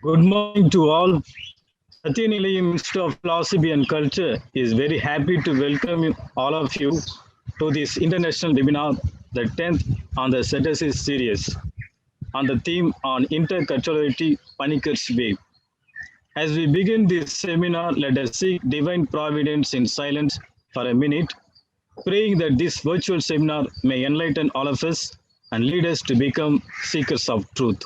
Good morning to all. Satyanilayam Institute of Philosophy and Culture is very happy to welcome all of you to this international webinar, the 10th on the Zetesis series, on the theme on Interculturality, Panikkars Way. As we begin this seminar, let us seek divine providence in silence for a minute, praying that this virtual seminar may enlighten all of us and lead us to become seekers of truth.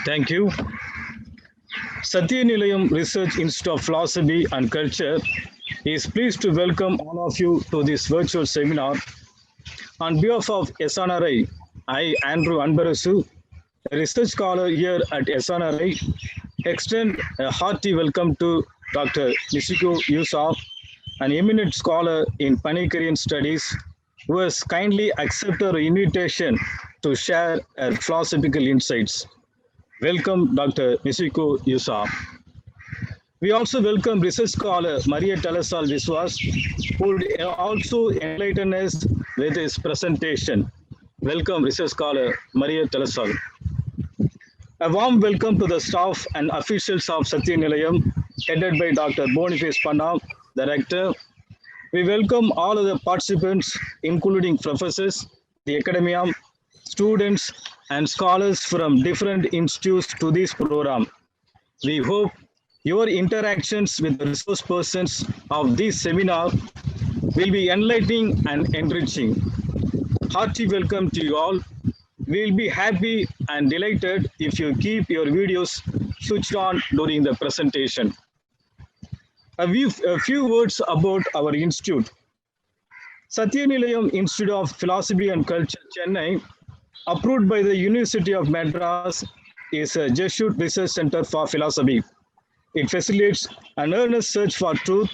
Thank you. Satyanilayam Research Institute of Philosophy and Culture is pleased to welcome all of you to this virtual seminar. On behalf of SNRI, I, Andrew Anbarasu, a research scholar here at SNRI, extend a hearty welcome to Dr. Michiko Yusa, an eminent scholar in Panikkarian studies, who has kindly accepted our invitation to share her philosophical insights. Welcome, Dr. Michiko Yusa. We also welcome research scholar Maria Delasal Viswas, who would also enlighten us with his presentation. Welcome, research scholar Maria Delasal. A warm welcome to the staff and officials of Satyanilayam, headed by Dr. Boniface Panna, the rector. We welcome all other participants, including professors, the academia, students, and scholars from different institutes to this program. We hope your interactions with the resource persons of this seminar will be enlightening and enriching. Hearty welcome to you all. We will be happy and delighted if you keep your videos switched on during the presentation. A few words about our institute. Satyanilayam Institute of Philosophy and Culture, Chennai, approved by the University of Madras, is a Jesuit research center for philosophy. It facilitates an earnest search for truth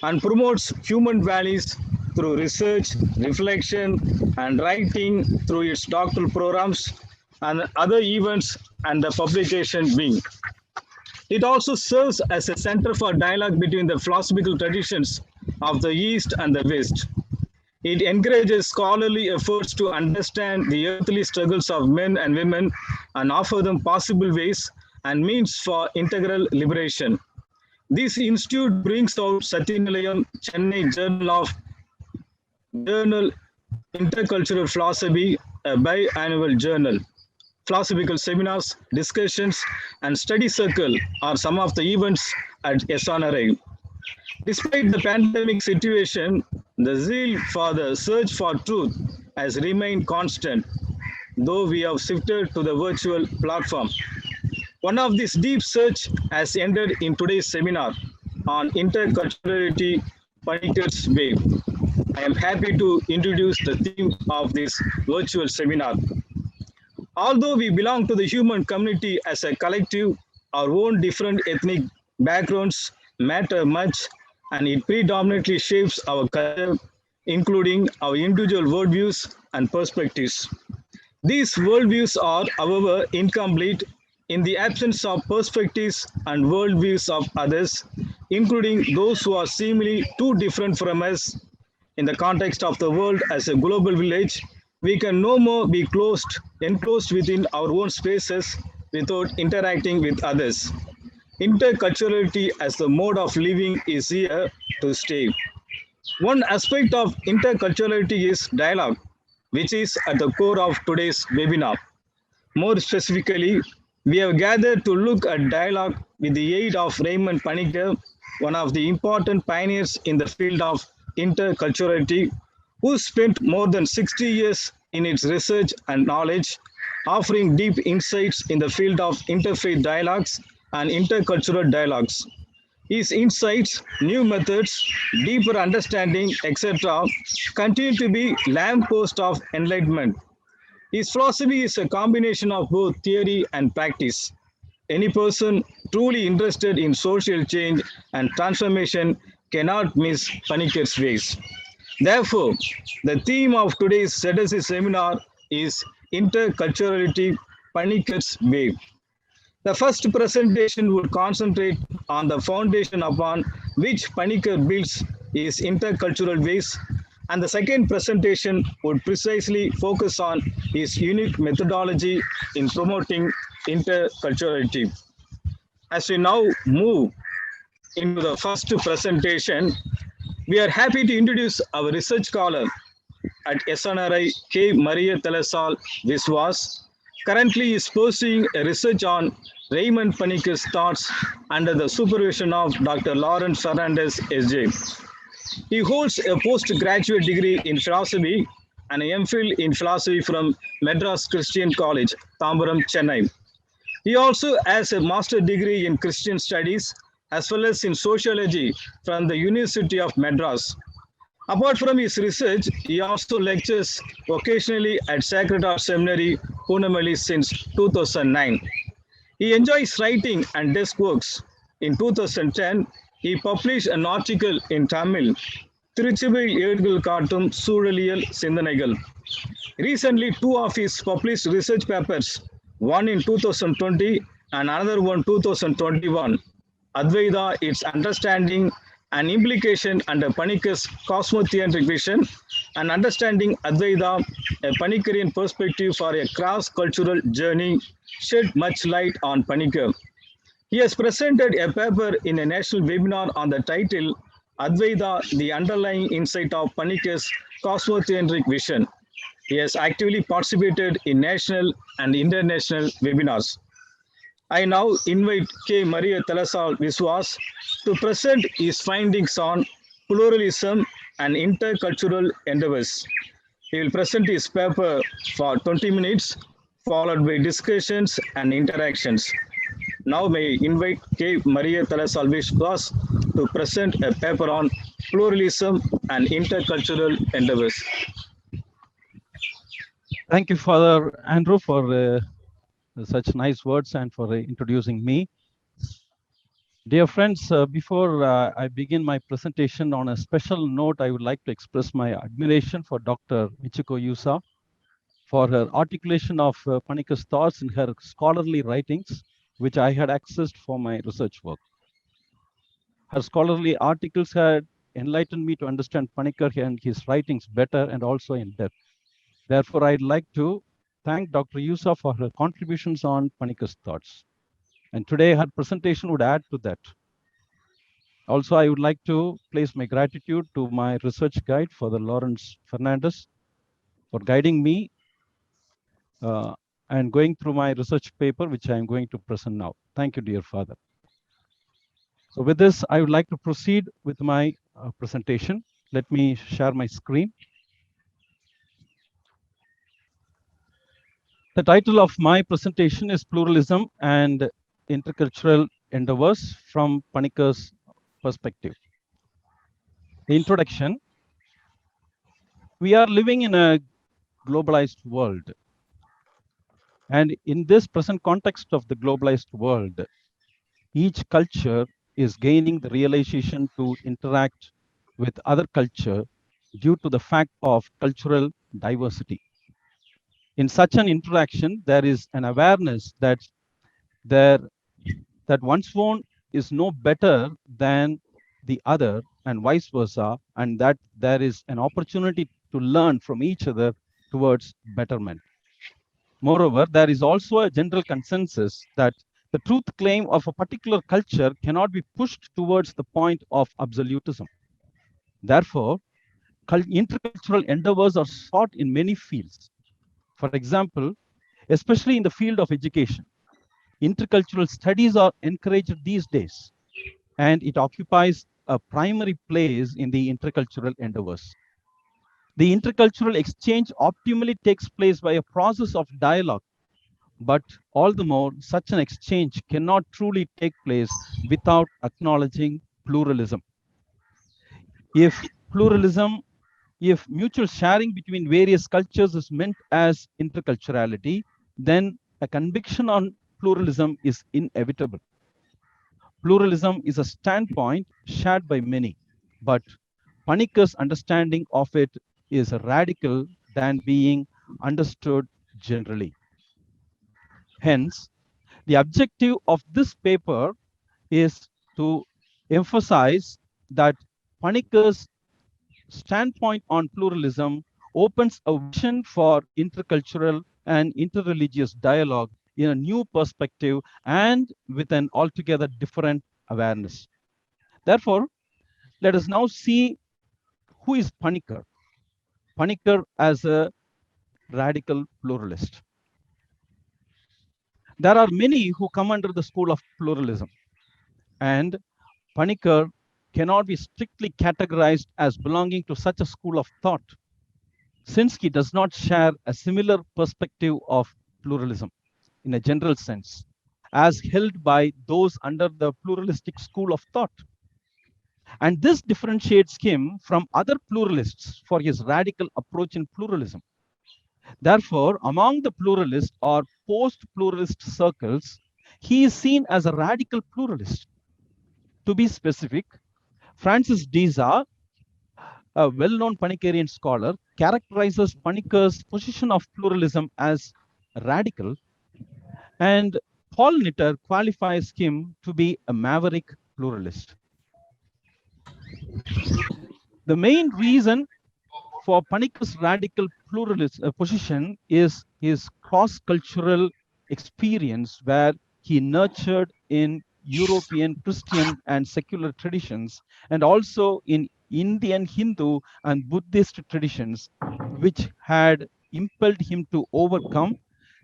and promotes human values through research, reflection, and writing through its doctoral programs and other events and the publication wing. It also serves as a center for dialogue between the philosophical traditions of the East and the West. It encourages scholarly efforts to understand the earthly struggles of men and women and offer them possible ways and means for integral liberation. This institute brings out Satyanilayam Chennai Journal Intercultural Philosophy, a biannual journal. Philosophical seminars, discussions, and study circle are some of the events at SNRI. Despite the pandemic situation, the zeal for the search for truth has remained constant, though we have shifted to the virtual platform. One of this deep search has ended in today's seminar on Interculturality, Panikkars Way. I am happy to introduce the theme of this virtual seminar. Although we belong to the human community as a collective, our own different ethnic backgrounds matter much, and it predominantly shapes our culture, including our individual worldviews and perspectives. These worldviews are, however, incomplete in the absence of perspectives and worldviews of others, including those who are seemingly too different from us. In the context of the world as a global village, we can no more be enclosed within our own spaces without interacting with others. Interculturality as the mode of living is here to stay. One aspect of interculturality is dialogue, which is at the core of today's webinar. More specifically, we have gathered to look at dialogue with the aid of Raymond Panikkar, one of the important pioneers in the field of interculturality, who spent more than 60 years in its research and knowledge, offering deep insights in the field of interfaith dialogues and intercultural dialogues. His insights, new methods, deeper understanding, etc., continue to be lamppost of enlightenment. His philosophy is a combination of both theory and practice. Any person truly interested in social change and transformation cannot miss Panikkars Ways. Therefore, the theme of today's Zetesis seminar is Interculturality Panikkars Way. The first presentation would concentrate on the foundation upon which Panikkar builds his intercultural ways, and the second presentation would precisely focus on his unique methodology in promoting interculturality. As we now move into the first presentation, we are happy to introduce our research scholar at SNRI K. Maria Delasal Viswas. Currently is pursuing a research on Raymond Panikkar's thoughts under the supervision of Dr. Lawrence Fernandez, S.J. He holds a postgraduate degree in philosophy and an MPhil in philosophy from Madras Christian College, Tambaram, Chennai. He also has a master's degree in Christian studies as well as in sociology from the University of Madras. Apart from his research, he also lectures occasionally at Sacred Heart Seminary, Pune since 2009. He enjoys writing and desk works. In 2010, he published an article in Tamil, Tiruchibai Edgal Kattum Suraliyal Sindhanaigal. Recently, two of his published research papers, one in 2020 and another one 2021, Advaita, its understanding and implication under Panikkar's cosmotheantric vision, and understanding Advaita, a Panikkarian perspective for a cross-cultural journey, shed much light on Panikkar. He has presented a paper in a national webinar on the title Advaita, the underlying insight of Panikkar's cosmotheantric vision. He has actively participated in national and international webinars. I now invite K. Maria Delasal Viswas to present his findings on pluralism and intercultural endeavors. He will present his paper for 20 minutes, followed by discussions and interactions. Now may I invite K. Maria Delasal Viswas to present a paper on pluralism and intercultural endeavors. Thank you, Father Andrew, for such nice words and for introducing me. Dear friends, before I begin my presentation, on a special note, I would like to express my admiration for Dr. Michiko Yusa for her articulation of Panikkar's thoughts in her scholarly writings, which I had accessed for my research work. Her scholarly articles had enlightened me to understand Panikkar and his writings better and also in depth. Therefore, I'd like to thank Dr. Yusa for her contributions on Panikkar's thoughts. And today her presentation would add to that. Also, I would like to place my gratitude to my research guide, Father Lawrence Fernandez, for guiding me and going through my research paper, which I am going to present now. Thank you, dear Father. So with this, I would like to proceed with my presentation. Let me share my screen. The title of my presentation is Pluralism and Intercultural Endeavours from Panikkar's Perspective. The introduction. We are living in a globalized world. And in this present context of the globalized world, each culture is gaining the realization to interact with other culture due to the fact of cultural diversity. In such an interaction, there is an awareness that one's own is no better than the other and vice versa, and that there is an opportunity to learn from each other towards betterment. Moreover, there is also a general consensus that the truth claim of a particular culture cannot be pushed towards the point of absolutism. Therefore, intercultural endeavors are sought in many fields. For example, especially in the field of education, intercultural studies are encouraged these days, and it occupies a primary place in the intercultural endeavors. The intercultural exchange optimally takes place by a process of dialogue, but all the more, such an exchange cannot truly take place without acknowledging pluralism. If mutual sharing between various cultures is meant as interculturality, then a conviction on pluralism is inevitable. Pluralism is a standpoint shared by many, but Panikkar's understanding of it is radical than being understood generally. Hence, the objective of this paper is to emphasize that Panikkar's standpoint on pluralism opens a vision for intercultural and interreligious dialogue in a new perspective and with an altogether different awareness. Therefore, let us now see who is Panikkar. Panikkar as a radical pluralist. There are many who come under the school of pluralism, and Panikkar cannot be strictly categorized as belonging to such a school of thought, since he does not share a similar perspective of pluralism in a general sense, as held by those under the pluralistic school of thought. And this differentiates him from other pluralists for his radical approach in pluralism. Therefore, among the pluralist or post-pluralist circles, he is seen as a radical pluralist. To be specific, Francis Deza, a well-known Panikkarian scholar, characterizes Panikkar's position of pluralism as radical, and Paul Nitter qualifies him to be a maverick pluralist. The main reason for Panikkar's radical pluralist position is his cross-cultural experience, where he nurtured in European Christian and secular traditions, and also in Indian Hindu and Buddhist traditions, which had impelled him to overcome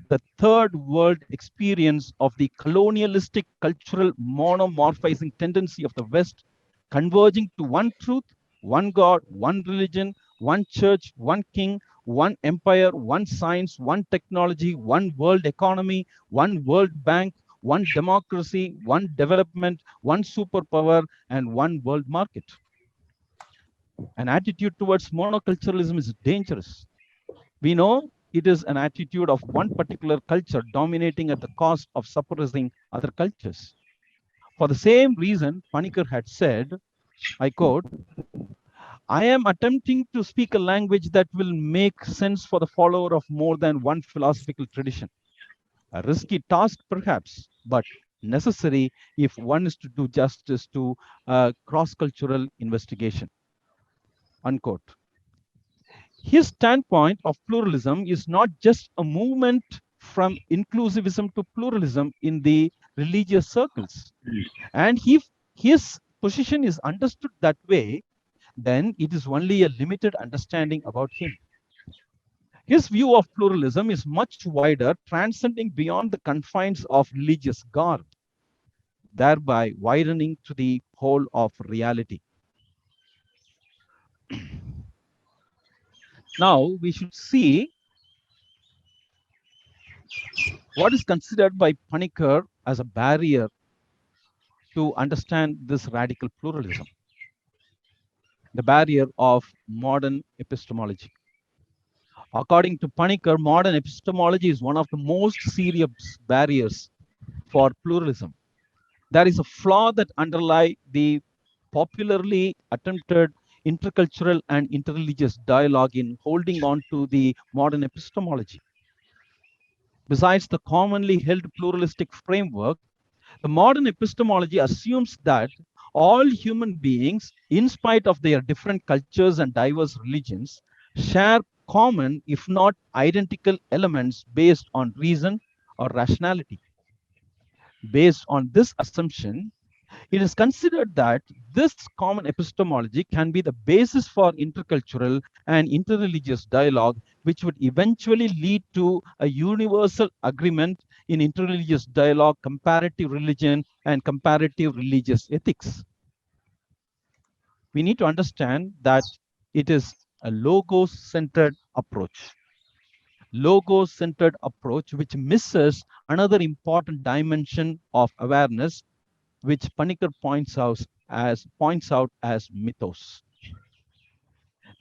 the third world experience of the colonialistic cultural monomorphizing tendency of the West, converging to one truth, one God, one religion, one church, one king, one empire, one science, one technology, one world economy, one world bank, one democracy, one development, one superpower, and one world market. An attitude towards monoculturalism is dangerous. We know it is an attitude of one particular culture dominating at the cost of suppressing other cultures. For the same reason, Panikkar had said, I quote, I am attempting to speak a language that will make sense for the follower of more than one philosophical tradition. A risky task, perhaps, but necessary if one is to do justice to cross-cultural investigation. Unquote. His standpoint of pluralism is not just a movement from inclusivism to pluralism in the religious circles. And if his position is understood that way, then it is only a limited understanding about him. His view of pluralism is much wider, transcending beyond the confines of religious garb, thereby widening to the whole of reality. Now, we should see what is considered by Panikkar as a barrier to understand this radical pluralism, the barrier of modern epistemology. According to Panikkar, modern epistemology is one of the most serious barriers for pluralism. There is a flaw that underlies the popularly attempted intercultural and interreligious dialogue in holding on to the modern epistemology. Besides the commonly held pluralistic framework, the modern epistemology assumes that all human beings, in spite of their different cultures and diverse religions, share common, if not identical, elements based on reason or rationality. Based on this assumption, it is considered that this common epistemology can be the basis for intercultural and interreligious dialogue, which would eventually lead to a universal agreement in interreligious dialogue, comparative religion, and comparative religious ethics. We need to understand that it is a logos-centered approach. Logos-centered approach, which misses another important dimension of awareness, which Panikkar points out as mythos.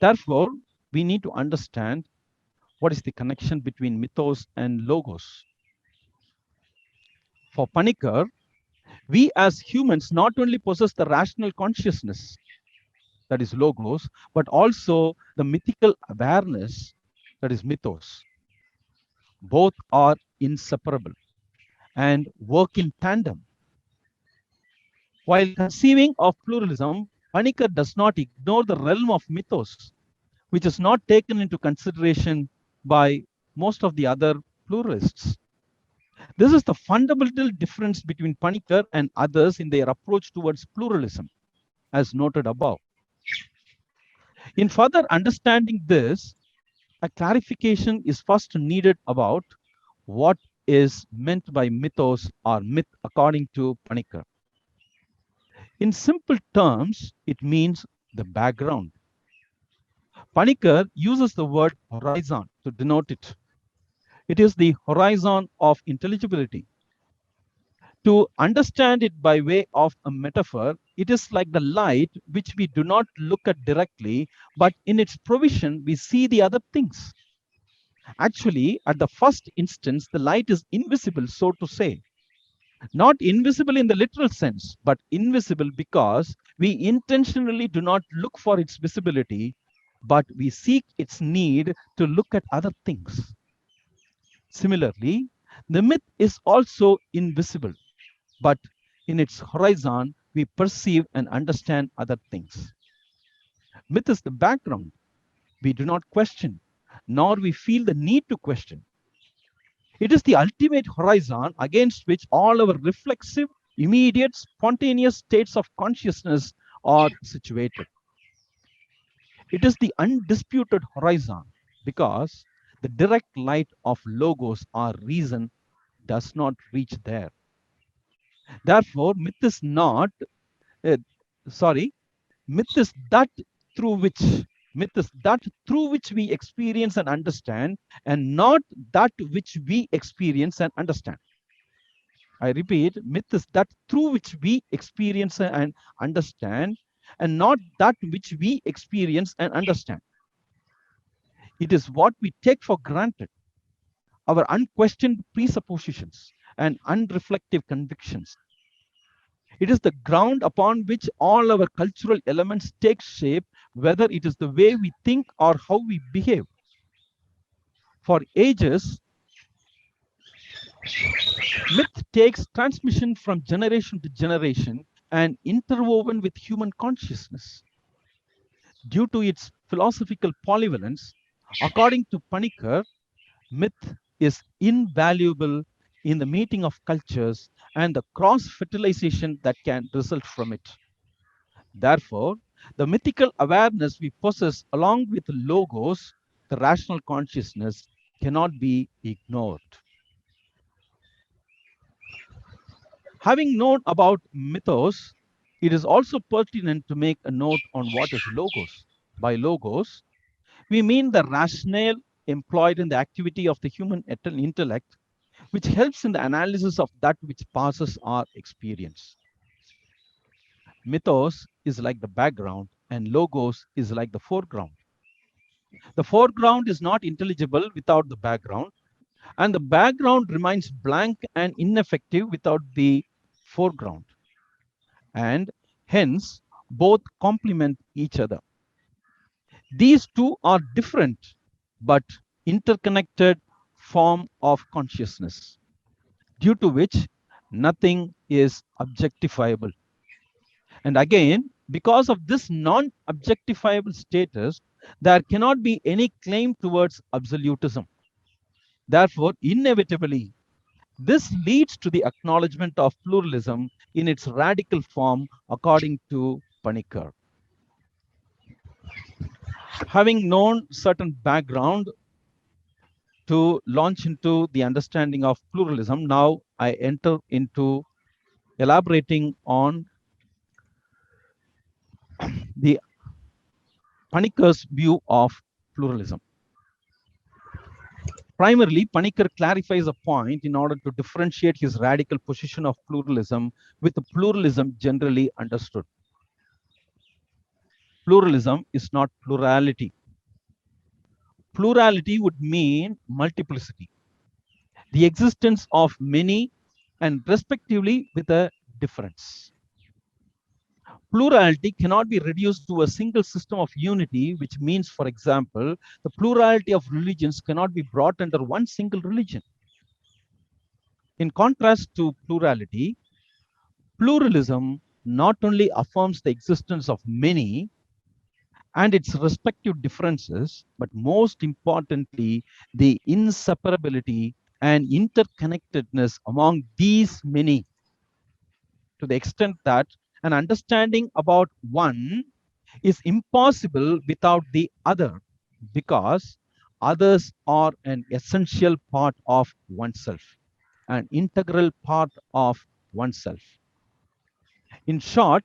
Therefore, we need to understand what is the connection between mythos and logos. For Panikkar, we as humans not only possess the rational consciousness, that is logos, but also the mythical awareness, that is mythos. Both are inseparable and work in tandem. While conceiving of pluralism, Panikkar does not ignore the realm of mythos, which is not taken into consideration by most of the other pluralists. This is the fundamental difference between Panikkar and others in their approach towards pluralism, as noted above. In further understanding this, a clarification is first needed about what is meant by mythos or myth according to Panikkar. In simple terms, it means the background. Panikkar uses the word horizon to denote it. It is the horizon of intelligibility. To understand it by way of a metaphor, it is like the light which we do not look at directly, but in its provision, we see the other things. Actually, at the first instance, the light is invisible, so to say. Not invisible in the literal sense, but invisible because we intentionally do not look for its visibility, but we seek its need to look at other things. Similarly, the myth is also invisible, but in its horizon, we perceive and understand other things. Myth is the background. We do not question, nor we feel the need to question. It is the ultimate horizon against which all our reflexive, immediate, spontaneous states of consciousness are situated. It is the undisputed horizon because the direct light of logos or reason does not reach there. Therefore, myth is not, uh, myth is that through which we experience and understand, and not that which we experience and understand. I repeat, myth is that through which we experience and understand, and not that which we experience and understand. It is what we take for granted, our unquestioned presuppositions and unreflective convictions. It is the ground upon which all our cultural elements take shape, whether it is the way we think or how we behave. For ages, myth takes transmission from generation to generation and interwoven with human consciousness. Due to its philosophical polyvalence, according to Panikkar, myth is invaluable in the meeting of cultures and the cross-fertilization that can result from it. Therefore, the mythical awareness we possess along with the logos, the rational consciousness, cannot be ignored. Having known about mythos, it is also pertinent to make a note on what is logos. By logos, we mean the rationale employed in the activity of the human intellect, which helps in the analysis of that which passes our experience. Mythos is like the background, and logos is like the foreground. The foreground is not intelligible without the background, and the background remains blank and ineffective without the foreground. And hence, both complement each other. These two are different but interconnected form of consciousness, due to which nothing is objectifiable. And again, because of this non-objectifiable status, there cannot be any claim towards absolutism. Therefore, inevitably, this leads to the acknowledgement of pluralism in its radical form according to Panikkar. Having known certain background to launch into the understanding of pluralism, now I enter into elaborating on the Panikkar's view of pluralism. Primarily, Panikkar clarifies a point in order to differentiate his radical position of pluralism with the pluralism generally understood. Pluralism is not plurality. Plurality would mean multiplicity, the existence of many and respectively with a difference. Plurality cannot be reduced to a single system of unity, which means, for example, the plurality of religions cannot be brought under one single religion. In contrast to plurality, pluralism not only affirms the existence of many and its respective differences, but most importantly, the inseparability and interconnectedness among these many, to the extent that an understanding about one is impossible without the other, because others are an essential part of oneself, an integral part of oneself. In short,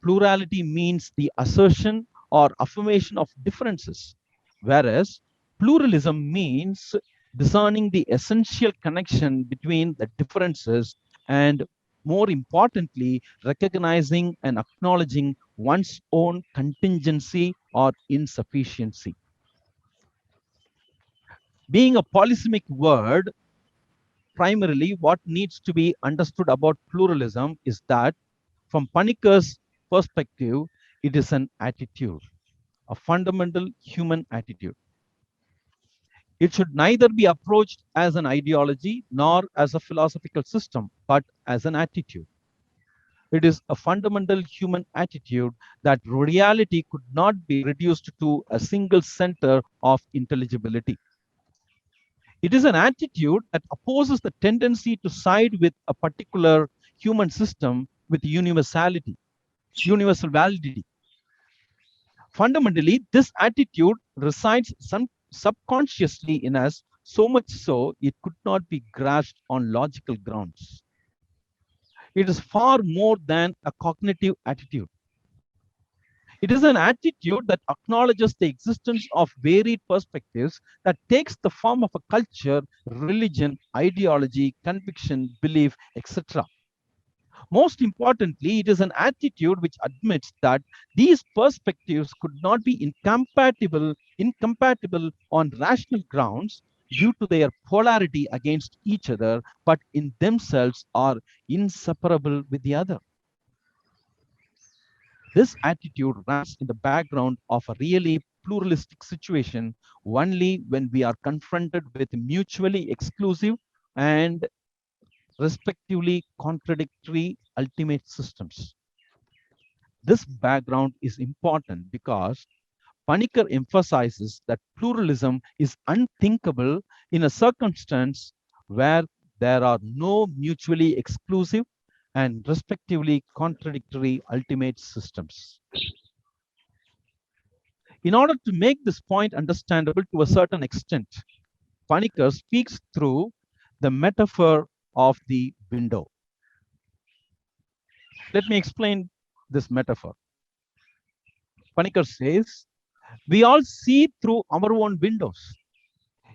plurality means the assertion or affirmation of differences, whereas pluralism means discerning the essential connection between the differences and, more importantly, recognizing and acknowledging one's own contingency or insufficiency. Being a polysemic word, primarily what needs to be understood about pluralism is that from Panikkar's perspective, it is an attitude, a fundamental human attitude. It should neither be approached as an ideology nor as a philosophical system, but as an attitude. It is a fundamental human attitude that reality could not be reduced to a single center of intelligibility. It is an attitude that opposes the tendency to side with a particular human system with universality, universal validity. Fundamentally, this attitude resides subconsciously in us, so much so it could not be grasped on logical grounds. It is far more than a cognitive attitude. It is an attitude that acknowledges the existence of varied perspectives, that takes the form of a culture, religion, ideology, conviction, belief, etc. Most importantly, it is an attitude which admits that these perspectives could not be incompatible on rational grounds due to their polarity against each other, but in themselves are inseparable with the other. This attitude runs in the background of a really pluralistic situation only when we are confronted with mutually exclusive and respectively contradictory ultimate systems. This background is important because Panikkar emphasizes that pluralism is unthinkable in a circumstance where there are no mutually exclusive and respectively contradictory ultimate systems. In order to make this point understandable to a certain extent, Panikkar speaks through the metaphor of the window. Let me explain this metaphor. Panikkar says, we all see through our own windows.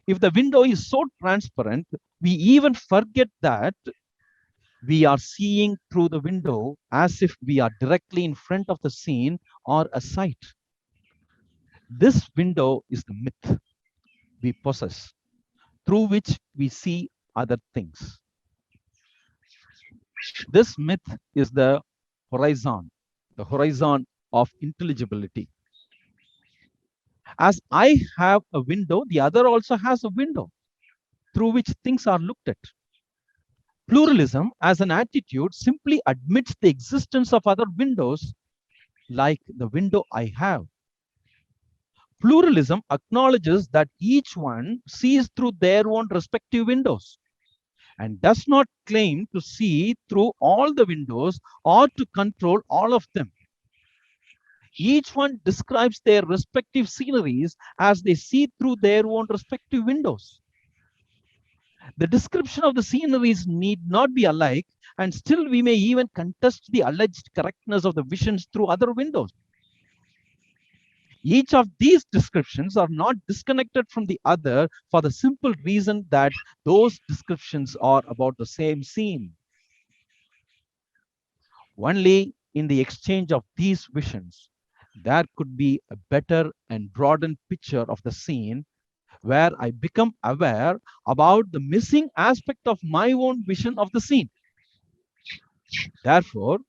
If the window is so transparent, we even forget that we are seeing through the window as if we are directly in front of the scene or a sight. This window is the myth we possess, through which we see other things. This myth is the horizon of intelligibility. As I have a window, the other also has a window through which things are looked at. Pluralism as an attitude simply admits the existence of other windows like the window I have. Pluralism acknowledges that each one sees through their own respective windows and does not claim to see through all the windows or to control all of them. Each one describes their respective sceneries as they see through their own respective windows. The description of the sceneries need not be alike, and still we may even contest the alleged correctness of the visions through other windows. Each of these descriptions are not disconnected from the other for the simple reason that those descriptions are about the same scene. Only in the exchange of these visions, there could be a better and broadened picture of the scene where I become aware about the missing aspect of my own vision of the scene. Therefore,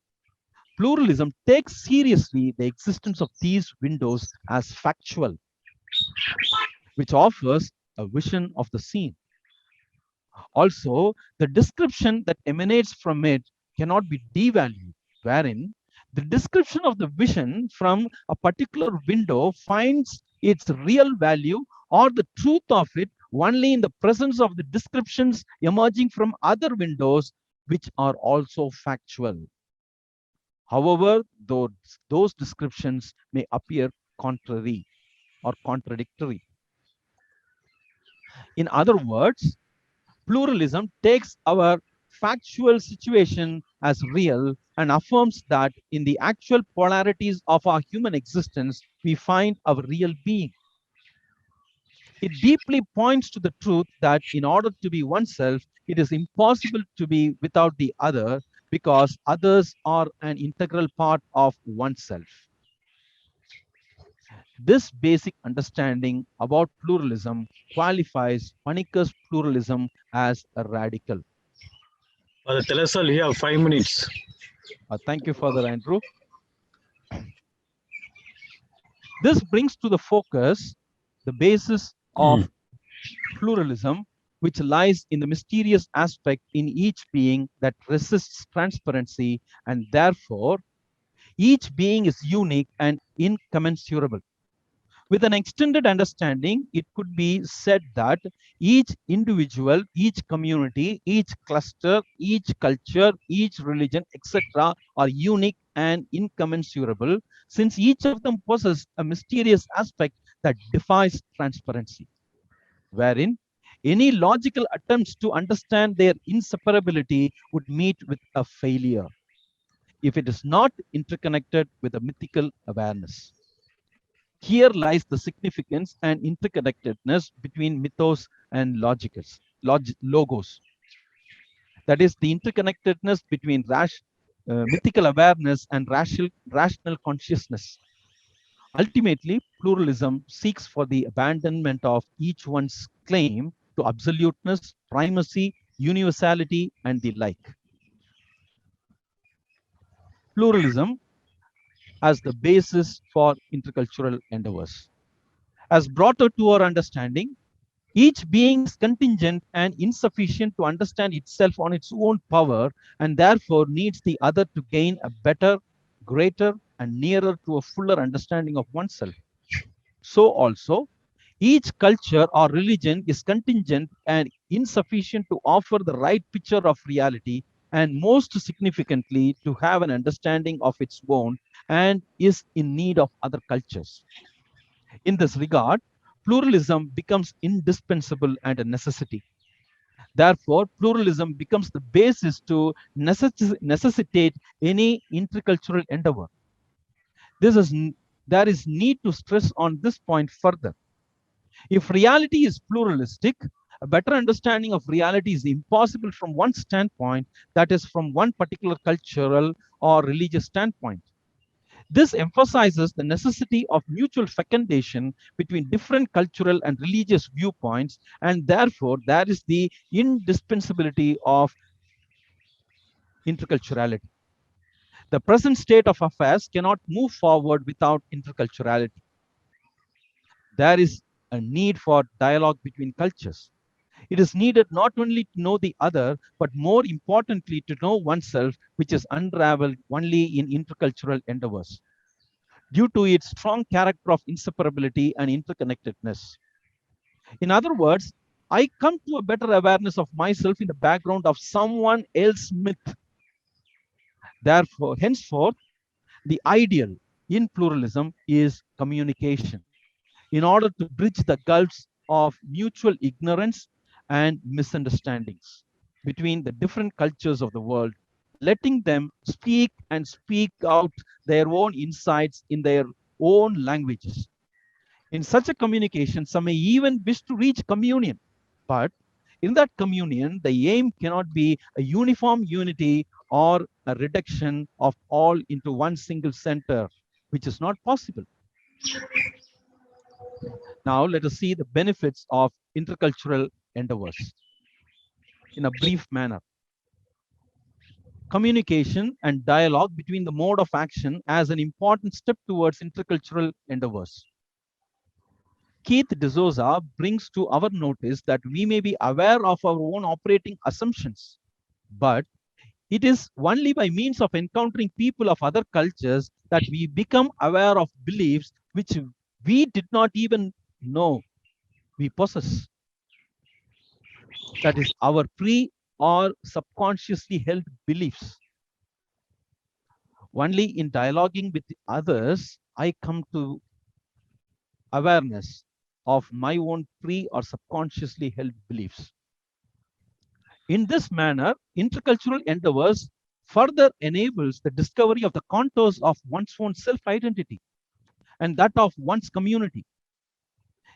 pluralism takes seriously the existence of these windows as factual, which offers a vision of the scene. Also, the description that emanates from it cannot be devalued, wherein the description of the vision from a particular window finds its real value or the truth of it only in the presence of the descriptions emerging from other windows, which are also factual. However, those descriptions may appear contrary or contradictory. In other words, pluralism takes our factual situation as real and affirms that in the actual polarities of our human existence, we find our real being. It deeply points to the truth that in order to be oneself, it is impossible to be without the other because others are an integral part of oneself. This basic understanding about pluralism qualifies Panikkars pluralism as a radical. Delasal, you have 5 minutes. Thank you, Father Andrew. This brings to the focus the basis of pluralism, which lies in the mysterious aspect in each being that resists transparency, and therefore each being is unique and incommensurable. With an extended understanding, it could be said that each individual, each community, each cluster, each culture, each religion, etc., are unique and incommensurable, since each of them possesses a mysterious aspect that defies transparency, wherein any logical attempts to understand their inseparability would meet with a failure if it is not interconnected with a mythical awareness. Here lies the significance and interconnectedness between mythos and logos. That is the interconnectedness between mythical awareness and rational consciousness. Ultimately, pluralism seeks for the abandonment of each one's claim to absoluteness, primacy, universality, and the like. Pluralism as the basis for intercultural endeavors. As brought to our understanding, each being is contingent and insufficient to understand itself on its own power, and therefore needs the other to gain a better, greater, and nearer to a fuller understanding of oneself. So also, each culture or religion is contingent and insufficient to offer the right picture of reality, and most significantly, to have an understanding of its own, and is in need of other cultures. In this regard, pluralism becomes indispensable and a necessity. Therefore, pluralism becomes the basis to necessitate any intercultural endeavor. There is need to stress on this point further. If reality is pluralistic, a better understanding of reality is impossible from one standpoint, that is, from one particular cultural or religious standpoint. This emphasizes the necessity of mutual fecundation between different cultural and religious viewpoints, and therefore there is the indispensability of interculturality. The present state of affairs cannot move forward without interculturality. There is a need for dialogue between cultures. It is needed not only to know the other, but more importantly, to know oneself, which is unraveled only in intercultural endeavors, due to its strong character of inseparability and interconnectedness. In other words, I come to a better awareness of myself in the background of someone else's myth. Therefore, henceforth, the ideal in pluralism is communication, in order to bridge the gulfs of mutual ignorance and misunderstandings between the different cultures of the world, letting them speak and speak out their own insights in their own languages. In such a communication, some may even wish to reach communion, but in that communion, the aim cannot be a uniform unity or a reduction of all into one single center, which is not possible. Now, let us see the benefits of intercultural endeavors in a brief manner. communication and dialogue between the mode of action as an important step towards intercultural endeavors. Keith D'Souza brings to our notice that we may be aware of our own operating assumptions, but it is only by means of encountering people of other cultures that we become aware of beliefs which we did not even know we possess. That is our pre or subconsciously held beliefs. Only in dialoguing with others, I come to awareness of my own pre or subconsciously held beliefs. In this manner, intercultural endeavors further enables the discovery of the contours of one's own self-identity and that of one's community.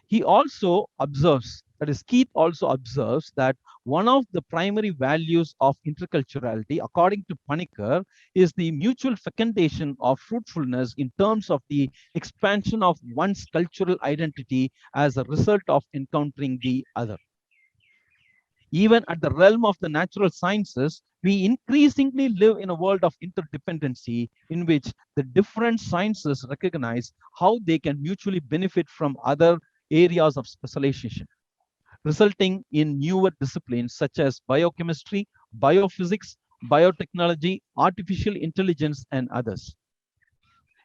He also observes, that is, Keith also observes that one of the primary values of interculturality, according to Panikkar, is the mutual fecundation of fruitfulness in terms of the expansion of one's cultural identity as a result of encountering the other. Even at the realm of the natural sciences, we increasingly live in a world of interdependency in which the different sciences recognize how they can mutually benefit from other areas of specialization, resulting in newer disciplines such as biochemistry, biophysics, biotechnology, artificial intelligence, and others.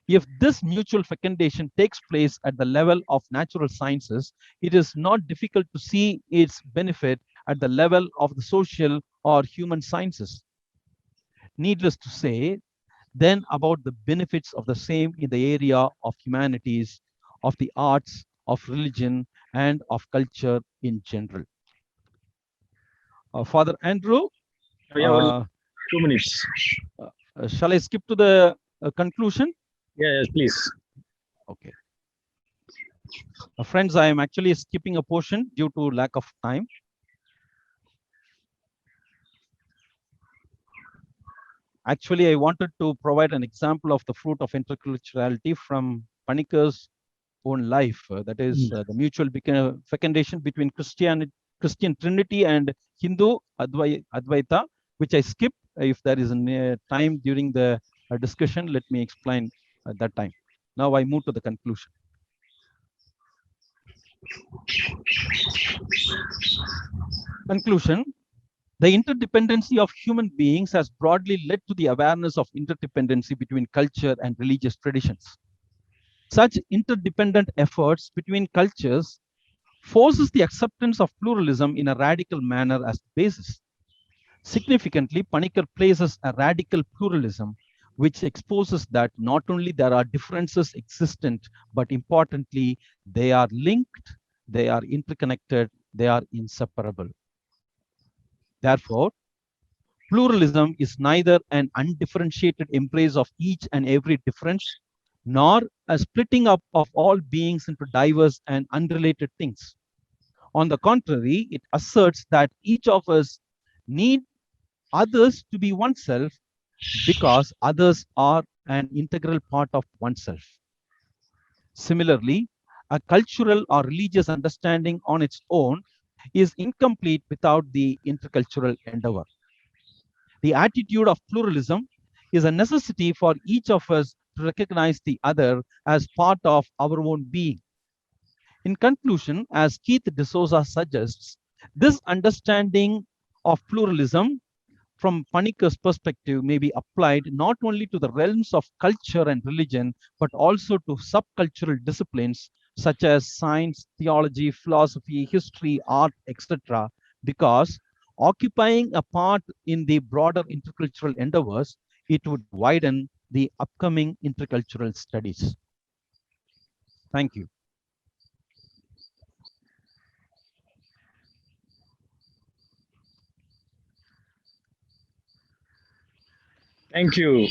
If this mutual fecundation takes place at the level of natural sciences, it is not difficult to see its benefit at the level of the social or human sciences. Needless to say, then about the benefits of the same in the area of humanities, of the arts, of religion, and of culture in general. Father Andrew, Yeah, 2 minutes. shall I skip to the conclusion? Yeah, yes, please. Okay. Friends, I am actually skipping a portion due to lack of time. Actually, I wanted to provide an example of the fruit of interculturality from Panikkar's own life. That is the mutual fecundation between Christian Trinity and Hindu Advaita, which I skipped. If there is a time during the discussion, let me explain at that time. Now I move to the conclusion. Conclusion. The interdependency of human beings has broadly led to the awareness of interdependency between culture and religious traditions. Such interdependent efforts between cultures forces the acceptance of pluralism in a radical manner as the basis. Significantly, Panikkar places a radical pluralism, which exposes that not only there are differences existent, but importantly, they are linked, they are interconnected, they are inseparable. Therefore, pluralism is neither an undifferentiated embrace of each and every difference, nor a splitting up of all beings into diverse and unrelated things. On the contrary, it asserts that each of us need others to be oneself because others are an integral part of oneself. Similarly, a cultural or religious understanding on its own is incomplete without the intercultural endeavor. The attitude of pluralism is a necessity for each of us to recognize the other as part of our own being. In conclusion, as Keith D'Souza suggests, this understanding of pluralism from Panikkar's perspective may be applied not only to the realms of culture and religion, but also to subcultural disciplines such as science, theology, philosophy, history, art, etc., because occupying a part in the broader intercultural endeavors, it would widen the upcoming intercultural studies. Thank you. Thank you,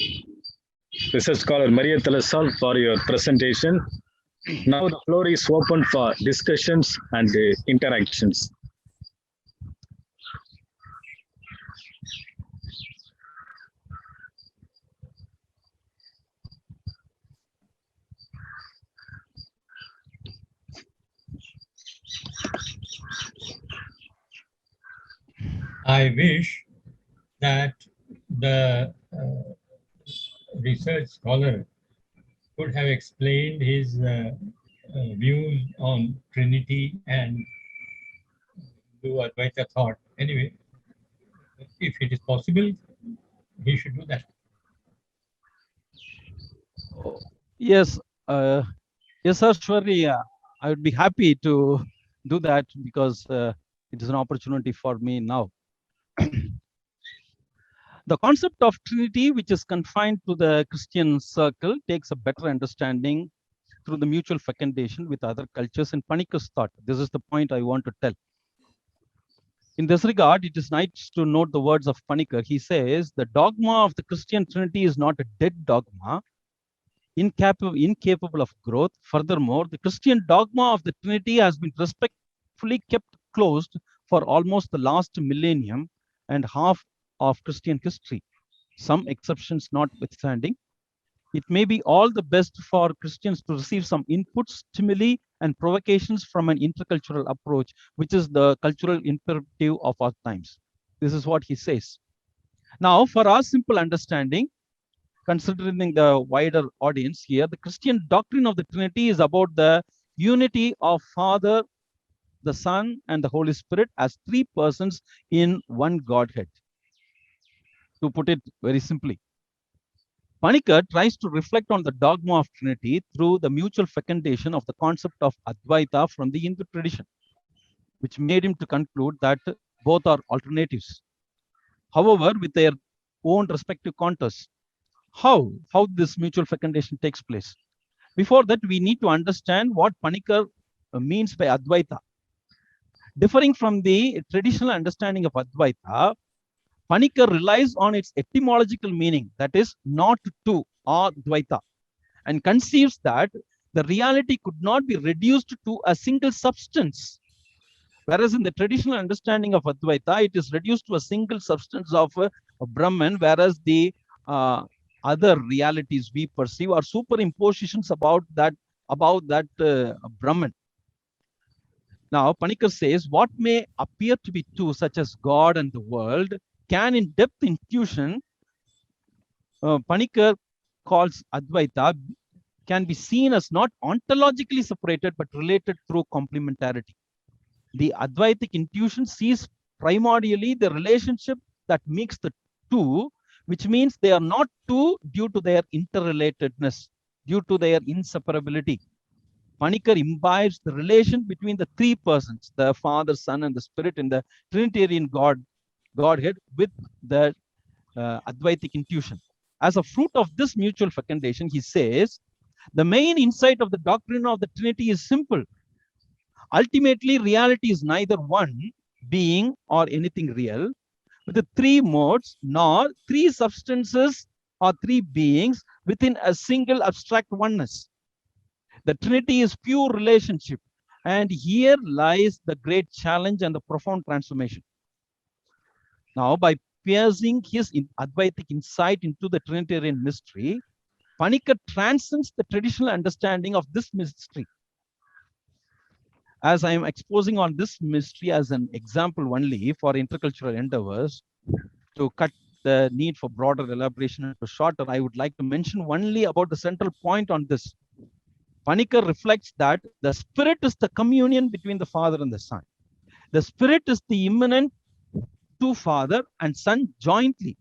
research scholar Maria Delasal, for your presentation. Now the floor is open for discussions and interactions. I wish that the research scholar could have explained his views on Trinity and do Advaita thought. Anyway, if it is possible, he should do that. Yes, yes, sir, surely I would be happy to do that because it is an opportunity for me now. The concept of Trinity, which is confined to the Christian circle, takes a better understanding through the mutual fecundation with other cultures in Panikkar's thought. This is the point I want to tell. In this regard, it is nice to note the words of Panikkar. He says, the dogma of the Christian Trinity is not a dead dogma, incapable of growth. Furthermore, the Christian dogma of the Trinity has been respectfully kept closed for almost the last millennium and half of Christian history, some exceptions notwithstanding. It may be all the best for Christians to receive some input, stimuli, and provocations from an intercultural approach, which is the cultural imperative of our times. This is what he says. Now, for our simple understanding, considering the wider audience here, the Christian doctrine of the Trinity is about the unity of Father, the Son, and the Holy Spirit as three persons in one Godhead. To put it very simply, Panikkar tries to reflect on the dogma of Trinity through the mutual fecundation of the concept of Advaita from the Hindu tradition, which made him to conclude that both are alternatives. However, with their own respective contours. How this mutual fecundation takes place. Before that, we need to understand what Panikkar means by Advaita. Differing from the traditional understanding of Advaita, Panikkar relies on its etymological meaning, that is, not to, or Dvaita, and conceives that the reality could not be reduced to a single substance. Whereas in the traditional understanding of Advaita, it is reduced to a single substance of Brahman, whereas the other realities we perceive are superimpositions about that Brahman. Now, Panikkar says, what may appear to be two, such as God and the world, can in depth intuition, Panikkar calls Advaita, can be seen as not ontologically separated, but related through complementarity. The Advaitic intuition sees primordially the relationship that makes the two, which means they are not two due to their interrelatedness, due to their inseparability. Panikkar imbibes the relation between the three persons, the Father, Son, and the Spirit in the Trinitarian Godhead with the Advaitic intuition. As a fruit of this mutual fecundation, he says, the main insight of the doctrine of the Trinity is simple. Ultimately, reality is neither one being or anything real, with the three modes, nor three substances or three beings within a single abstract oneness. The Trinity is pure relationship, and here lies the great challenge and the profound transformation. Now, by piercing his Advaitic insight into the Trinitarian mystery, Panikkar transcends the traditional understanding of this mystery. As I am exposing on this mystery as an example only for intercultural endeavors, to cut the need for broader elaboration into shorter, I would like to mention only about the central point on this. Panikkar reflects that the Spirit is the communion between the Father and the Son. The Spirit is the immanent to Father and Son jointly.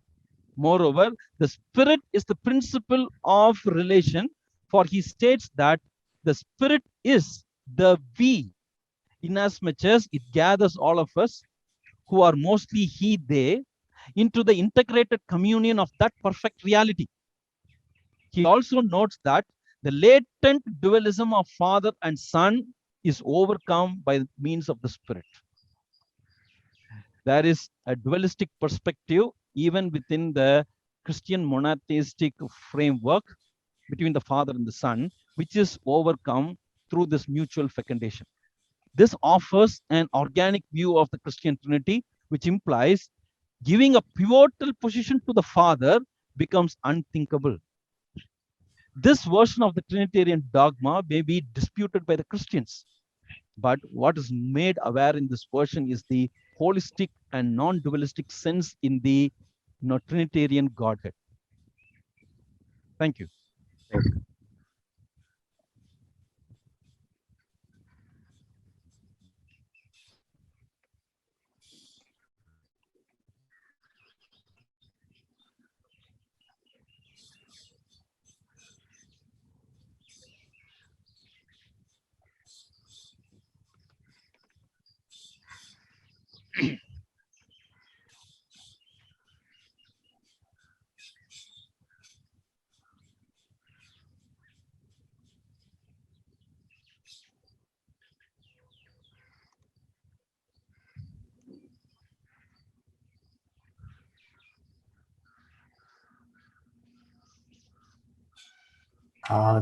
Moreover, the Spirit is the principle of relation, for he states that the Spirit is the we, inasmuch as it gathers all of us, who are mostly he, they, into the integrated communion of that perfect reality. He also notes that the latent dualism of Father and Son is overcome by means of the Spirit. There is a dualistic perspective even within the Christian monotheistic framework between the Father and the Son, which is overcome through this mutual fecundation. This offers an organic view of the Christian Trinity, which implies giving a pivotal position to the Father becomes unthinkable. This version of the Trinitarian dogma may be disputed by the Christians, but what is made aware in this version is the holistic and non-dualistic sense in the Trinitarian Godhead. Thank you.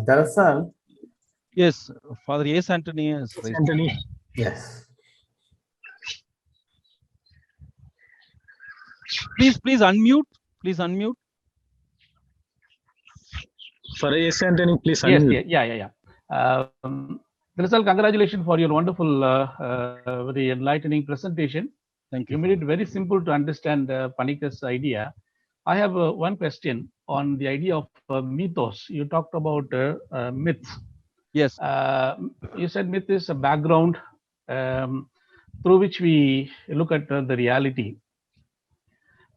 Delasal. Yes, Father Yes Anthony has raised. Anthony, Yes. Please unmute. Please unmute. for yes, Anthony, please Yes, unmute. yeah. Delasal, congratulations for your wonderful, very enlightening presentation. Thank You you. made it very simple to understand Panikkar's idea. I have one question on the idea of mythos. You talked about myth. Yes. You said myth is a background through which we look at the reality.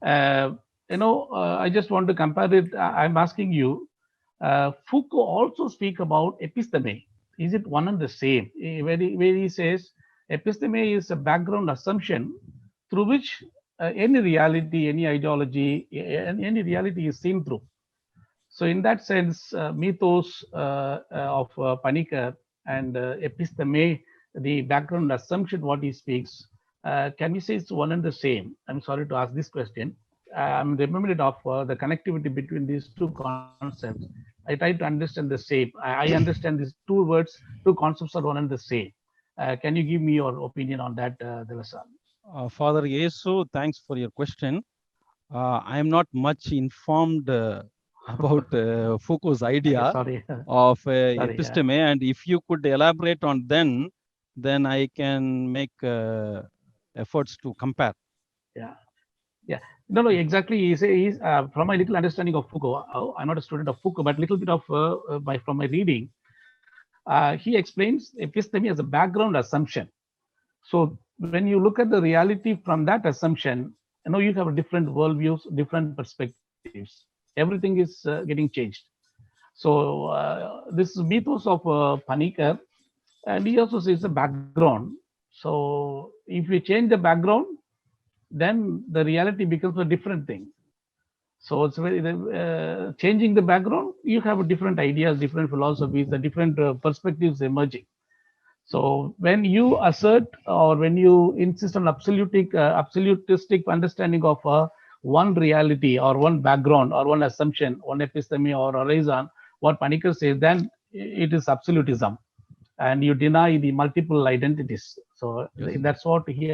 I just want to compare it. I'm asking you, Foucault also speak about episteme. Is it one and the same? Where he says episteme is a background assumption through which any reality, any ideology, any reality is seen through. So in that sense, mythos of Panikkar and episteme, the background assumption what he speaks, can we say it's one and the same? I'm sorry to ask this question. I'm reminded of the connectivity between these two concepts. I try to understand the same. I understand these two words, two concepts are one and the same. Can you give me your opinion on that, Delasal? Father Yesu, thanks for your question. I am not much informed about Foucault's idea Sorry. of Sorry, episteme, and if you could elaborate on then I can make efforts to compare. Yeah. No, exactly. He's from my little understanding of Foucault. I'm not a student of Foucault, but little bit of from my reading, he explains episteme as a background assumption. So when you look at the reality from that assumption, you have different worldviews, different perspectives. Everything is getting changed. So this mythos of Panikkar, and he also says a background. So if you change the background, then the reality becomes a different thing. So it's very changing the background. You have different ideas, different philosophies, the different perspectives emerging. So when you assert or when you insist on absolutistic understanding of one reality or one background or one assumption, one episteme or horizon, what Panikkar says, then it is absolutism, and you deny the multiple identities. So Yes. that's what he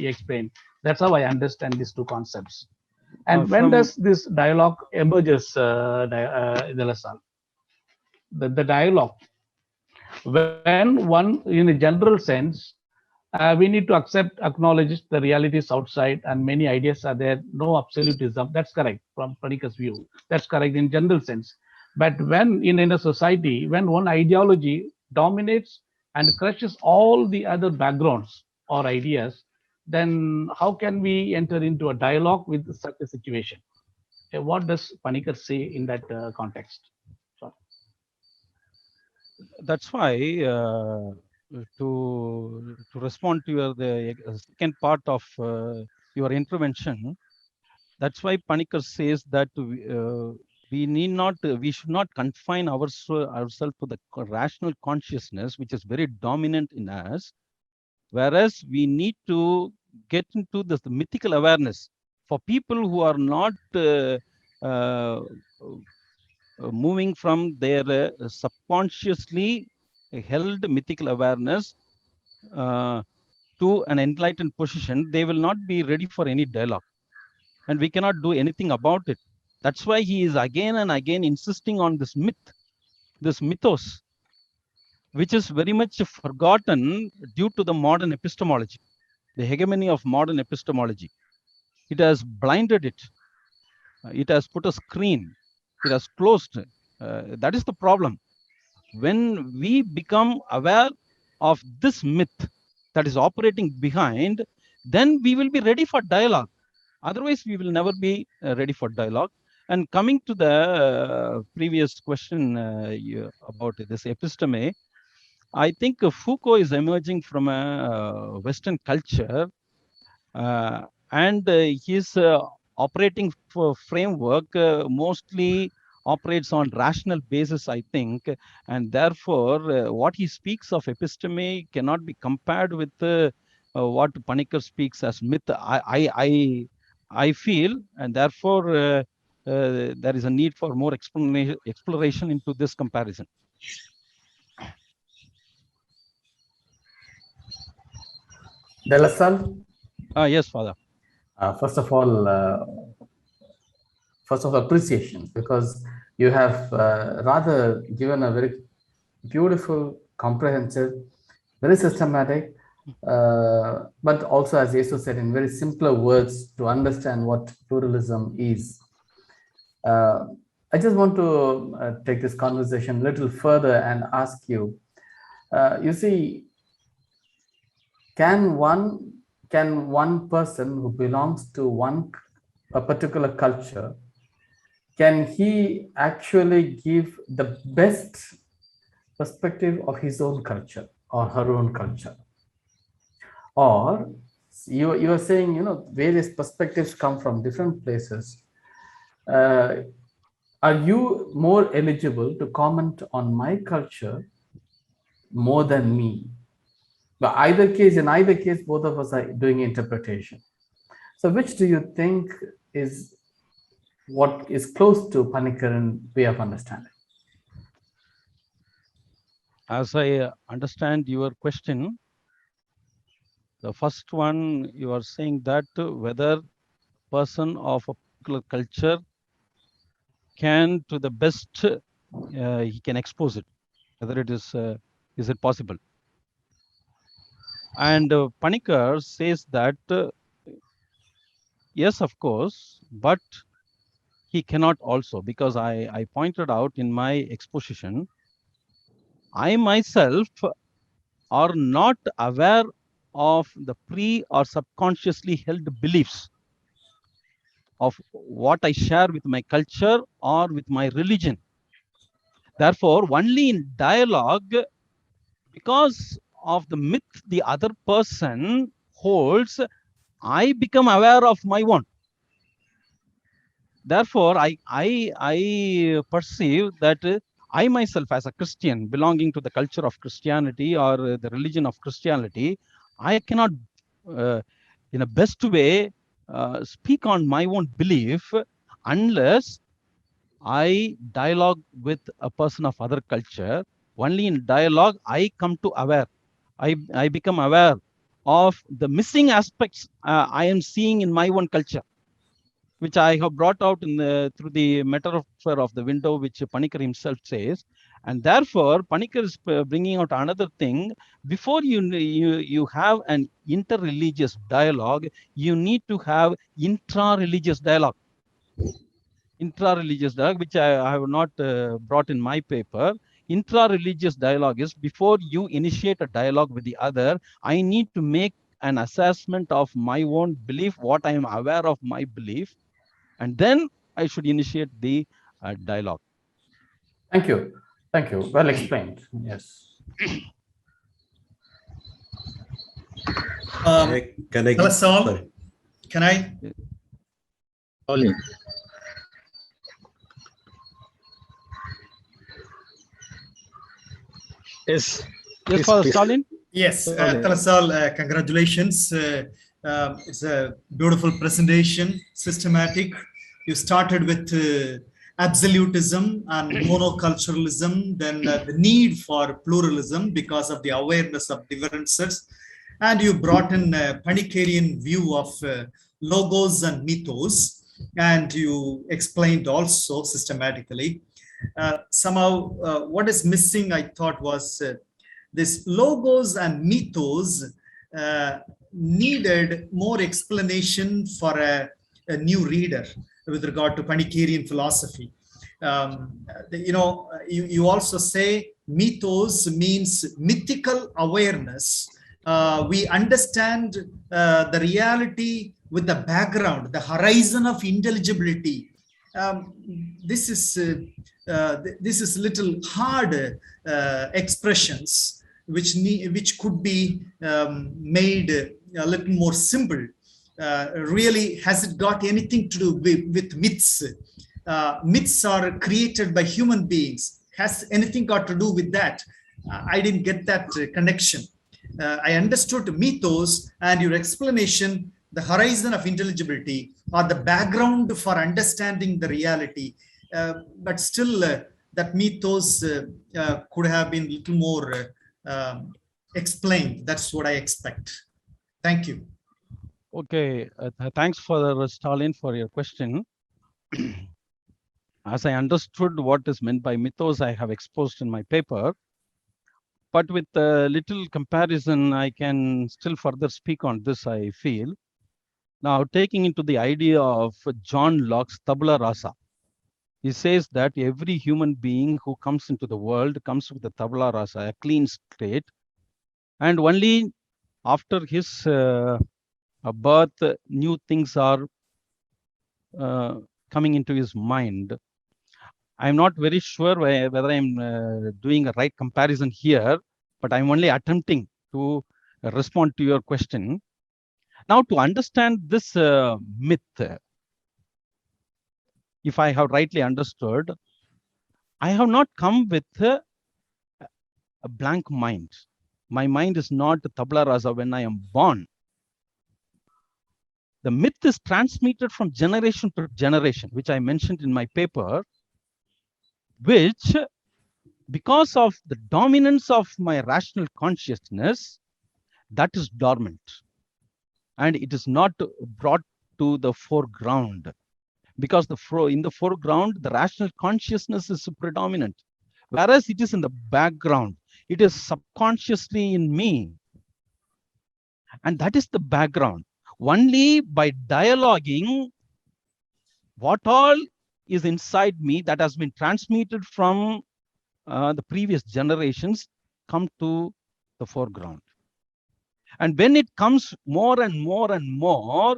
explained. That's how I understand these two concepts. And when does this dialogue emerges, Delasal? The dialogue, when one, in a general sense, we need to acknowledge the realities outside, and many ideas are there. No absolutism. That's correct from Panikkar's view. That's correct in general sense. But when in a society, when one ideology dominates and crushes all the other backgrounds or ideas, then how can we enter into a dialogue with such a situation? What does Panikkar say in that context? That's why to respond to the second part of your intervention, that's why Panikkar says that we should not confine ourselves to the rational consciousness, which is very dominant in us, whereas we need to get into the mythical awareness. For people who are not moving from their subconsciously held mythical awareness to an enlightened position, they will not be ready for any dialogue. And we cannot do anything about it. That's why he is again and again insisting on this myth, this mythos, which is very much forgotten due to the modern epistemology, the hegemony of modern epistemology. It has blinded it. It has put a screen. It has closed. That is the problem. When we become aware of this myth that is operating behind, then we will be ready for dialogue. Otherwise, we will never be ready for dialogue. And coming to the previous question about this episteme, I think Foucault is emerging from a Western culture, and his operating framework mostly operates on rational basis, I think, and therefore what he speaks of episteme cannot be compared with what Panikkar speaks as myth. I feel, and therefore there is a need for more exploration into this comparison. Delasal? Yes, Father. First of all, appreciation, because you have rather given a very beautiful, comprehensive, very systematic, but also, as Jesus said, in very simpler words to understand what pluralism is. I just want to take this conversation a little further and ask you, you see, can one person who belongs to a particular culture, can he actually give the best perspective of his own culture or her own culture? Or you are saying, you know, various perspectives come from different places. Are you more eligible to comment on my culture more than me? But in either case, both of us are doing interpretation. So which do you think is what is close to Panikkar way of understanding? As I understand your question, the first one, you are saying that whether person of a particular culture can, to the best, he can expose it, whether it is it possible? And Panikkar says that yes, of course, but he cannot also, because I pointed out in my exposition, I myself are not aware of the pre or subconsciously held beliefs of what I share with my culture or with my religion. Therefore, only in dialogue, because of the myth the other person holds, I become aware of my own. Therefore, I perceive that I myself, as a Christian belonging to the culture of Christianity or the religion of Christianity, I cannot, in a best way, speak on my own belief unless I dialogue with a person of other culture. Only in dialogue I come to aware. I become aware of the missing aspects I am seeing in my own culture, which I have brought out through the metaphor of the window, which Panikkar himself says. And therefore, Panikkar is bringing out another thing. Before you have an inter-religious dialogue, you need to have intra-religious dialogue. Intra-religious dialogue, which I have not brought in my paper. Intra-religious dialogue is, before you initiate a dialogue with the other, I need to make an assessment of my own belief, what I am aware of my belief, and then I should initiate the dialogue. Thank you. Thank you. Well explained. Yes. Can I? Delasal, can I? Only. Yes. Yes, Father Stalin? Yes, Delasal, congratulations. It's a beautiful presentation, systematic. You started with absolutism and monoculturalism, then the need for pluralism because of the awareness of differences. And you brought in a Panikkarian view of logos and mythos, and you explained also systematically. Somehow, what is missing, I thought, was this logos and mythos needed more explanation for a a new reader with regard to Panikkarian philosophy. You also say mythos means mythical awareness. We understand the reality with the background, the horizon of intelligibility. This is little hard expressions which could be made a little more simple. Really, has it got anything to do with myths? Myths are created by human beings. Has anything got to do with that? I didn't get that connection. I understood mythos and your explanation, the horizon of intelligibility or the background for understanding the reality. But still, that mythos could have been a little more explained. That's what I expect. Thank you. Okay, thanks for Stalin for your question. As I understood what is meant by mythos, I have exposed in my paper. But with a little comparison, I can still further speak on this, I feel. Now, taking into the idea of John Locke's tabula rasa, he says that every human being who comes into the world comes with a tabula rasa, a clean slate, and only after his birth, new things are coming into his mind. I'm not very sure whether I'm doing a right comparison here, but I'm only attempting to respond to your question. Now, to understand this myth, if I have rightly understood, I have not come with a blank mind. My mind is not tabula rasa when I am born. The myth is transmitted from generation to generation, which I mentioned in my paper, which, because of the dominance of my rational consciousness, that is dormant. And it is not brought to the foreground. Because in the foreground, the rational consciousness is predominant. Whereas it is in the background. It is subconsciously in me. And that is the background. Only by dialoguing what all is inside me that has been transmitted from the previous generations come to the foreground. And when it comes more and more and more,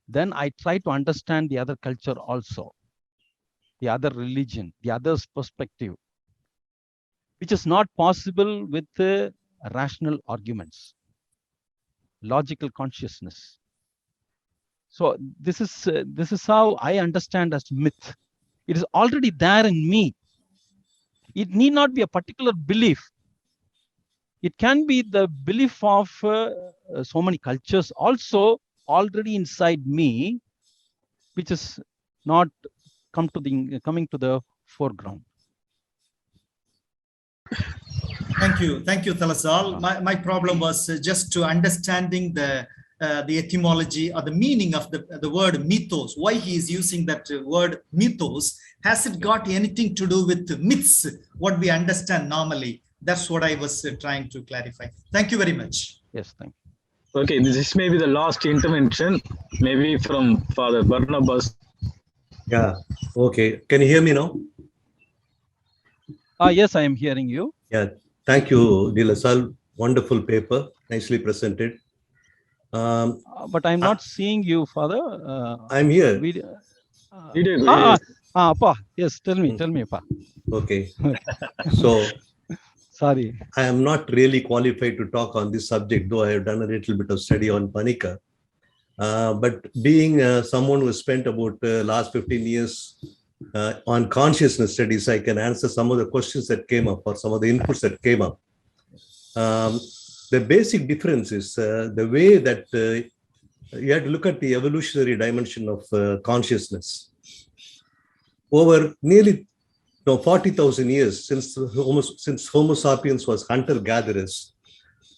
then I try to understand the other culture also, the other religion, the other's perspective, which is not possible with rational arguments, logical consciousness. So this is how I understand as myth. It is already there in me. It need not be a particular belief. It can be the belief of so many cultures also already inside me, which is not coming to the foreground. Thank you, Delasal. My problem was just to understanding the etymology or the meaning of the word mythos. Why he is using that word mythos? Has it got anything to do with myths? What we understand normally? That's what I was trying to clarify. Thank you very much. Yes, thank you. Okay, this may be the last intervention, maybe from Father Barnabas. Yeah, okay. Can you hear me now? Yes, I am hearing you. Yeah, thank you, Delasal. Wonderful paper, nicely presented. But I'm not seeing you, Father. I'm here. Appa. Yes, tell me, Appa. Okay. So, sorry. I am not really qualified to talk on this subject, though I have done a little bit of study on Panikkar. But being someone who spent about last 15 years on consciousness studies, I can answer some of the questions that came up or some of the inputs that came up. The basic difference is the way that you have to look at the evolutionary dimension of consciousness. Over nearly 40,000 years since Homo sapiens was hunter-gatherers,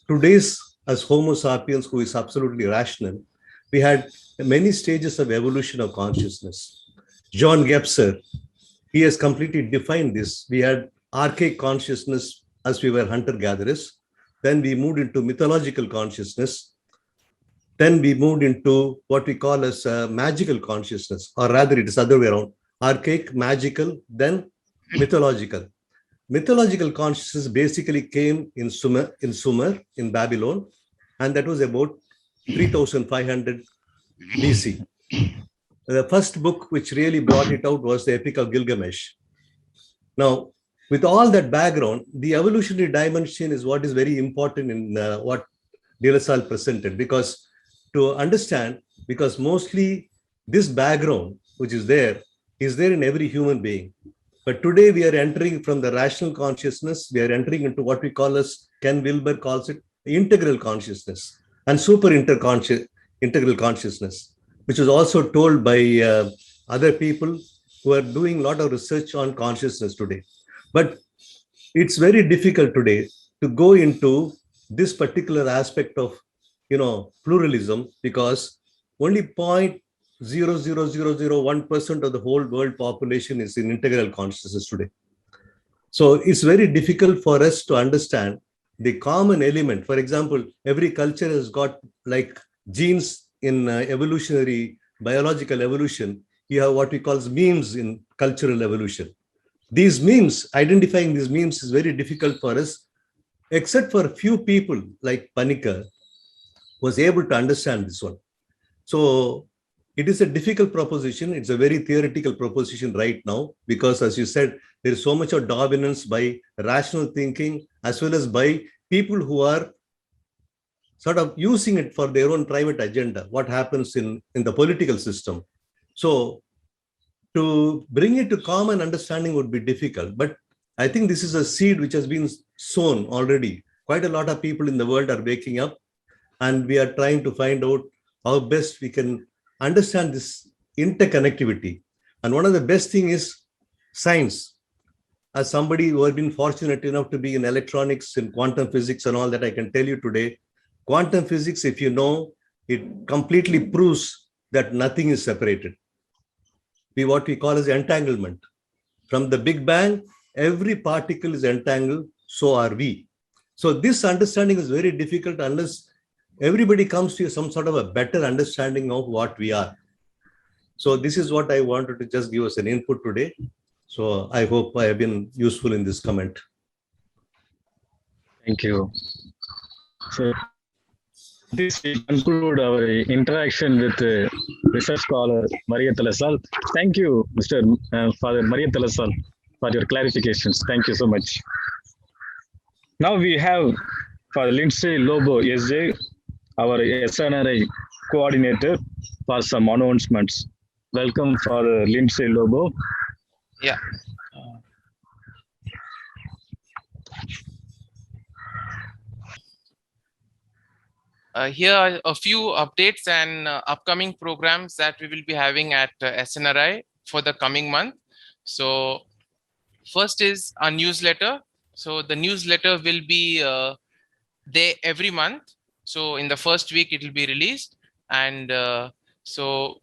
today's as Homo sapiens, who is absolutely rational, we had many stages of evolution of consciousness. John Gebser, he has completely defined this. We had archaic consciousness as we were hunter-gatherers. Then we moved into mythological consciousness. Then we moved into what we call as magical consciousness, or rather it is other way around, archaic, magical, then mythological. Mythological consciousness basically came in Sumer, in Babylon, and that was about 3500 BC. The first book which really brought it out was the Epic of Gilgamesh. Now, with all that background, the evolutionary dimension is what is very important in what Delasal presented, because to understand, because mostly this background, which is there in every human being. But today we are entering from the rational consciousness, we are entering into what we call as, Ken Wilber calls it, integral consciousness and super integral consciousness, which is also told by other people who are doing a lot of research on consciousness today. But it's very difficult today to go into this particular aspect of, pluralism, because only 0.00001% of the whole world population is in integral consciousness today. So it's very difficult for us to understand the common element. For example, every culture has got like genes in evolutionary, biological evolution. You have what we call memes in cultural evolution. These memes, identifying these memes is very difficult for us, except for a few people like Panikkar was able to understand this one. So it is a difficult proposition. It's a very theoretical proposition right now, because as you said, there is so much of dominance by rational thinking, as well as by people who are sort of using it for their own private agenda, what happens in the political system. So to bring it to common understanding would be difficult, but I think this is a seed which has been sown already. Quite a lot of people in the world are waking up, and we are trying to find out how best we can understand this interconnectivity. And one of the best thing is science. As somebody who has been fortunate enough to be in electronics and quantum physics and all that, I can tell you today, quantum physics, if you know, it completely proves that nothing is separated. What we call as entanglement. From the Big Bang, every particle is entangled, so are we. So this understanding is very difficult unless everybody comes to some sort of a better understanding of what we are. So this is what I wanted to just give us an input today. So I hope I have been useful in this comment. Thank you. So this will conclude our interaction with research scholar Maria Delasal. Thank you, Mr. Father Maria Delasal, for your clarifications. Thank you so much. Now we have Father Lindsay Lobo, SJ, our SNRI coordinator, for some announcements. Welcome, Father Lindsay Lobo. Yeah. Here are a few updates and upcoming programs that we will be having at SNRI for the coming month. So first is our newsletter. So the newsletter will be there every month. So in the first week, it will be released. And so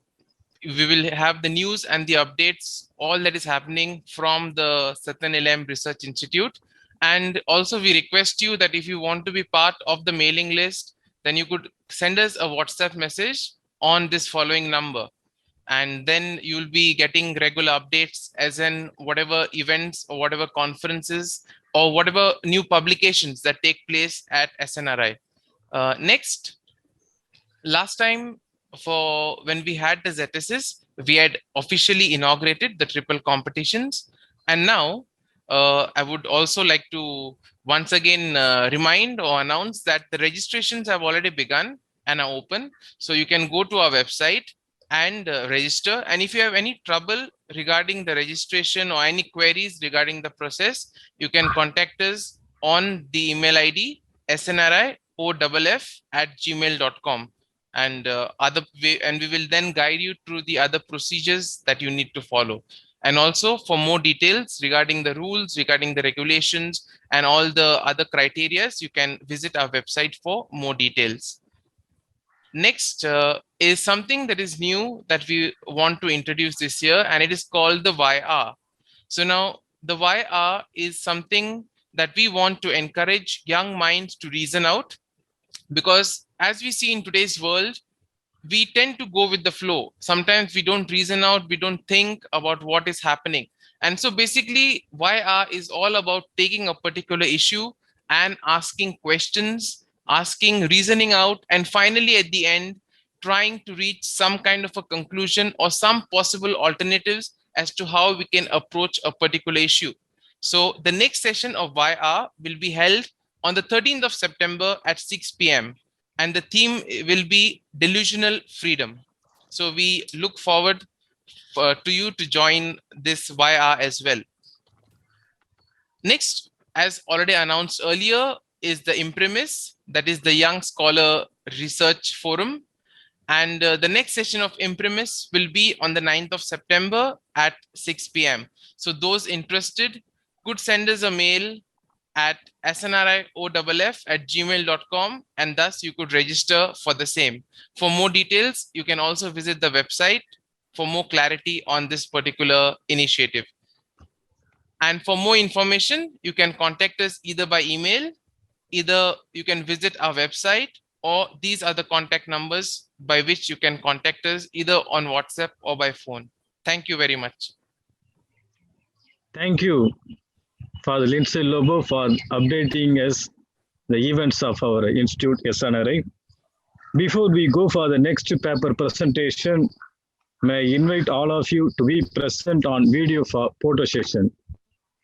we will have the news and the updates, all that is happening from the SNRI Research Institute. And also we request you that if you want to be part of the mailing list, then you could send us a WhatsApp message on this following number. And then you'll be getting regular updates as in whatever events or whatever conferences or whatever new publications that take place at SNRI. Next, last time for when we had the Zetesis, we had officially inaugurated the triple competitions. And now I would also like to once again remind or announce that the registrations have already begun and are open. So you can go to our website and register. And if you have any trouble regarding the registration or any queries regarding the process, you can contact us on the email ID snrioff@gmail.com. And we will then guide you through the other procedures that you need to follow. And also for more details regarding the rules, regarding the regulations and all the other criteria, you can visit our website for more details. Next is something that is new that we want to introduce this year, and it is called the YR. So now the YR is something that we want to encourage young minds to reason out, because as we see in today's world, we tend to go with the flow. Sometimes we don't reason out, we don't think about what is happening. And so basically, YR is all about taking a particular issue and asking questions, reasoning out, and finally at the end, trying to reach some kind of a conclusion or some possible alternatives as to how we can approach a particular issue. So the next session of YR will be held on the 13th of September at 6 p.m. and the theme will be delusional freedom. So we look forward to you to join this YR as well. Next, as already announced earlier, is the Imprimis, that is the Young Scholar Research Forum. And the next session of Imprimis will be on the 9th of September at 6 p.m. So those interested could send us a mail at snrioff@gmail.com, and thus you could register for the same. For more details, you can also visit the website for more clarity on this particular initiative. And for more information, you can contact us either by email, either you can visit our website, or these are the contact numbers by which you can contact us either on WhatsApp or by phone. Thank you very much. Thank you, Father Lindsay Lobo, for updating us the events of our institute, SNRI. Before we go for the next paper presentation, may I invite all of you to be present on video for photo session.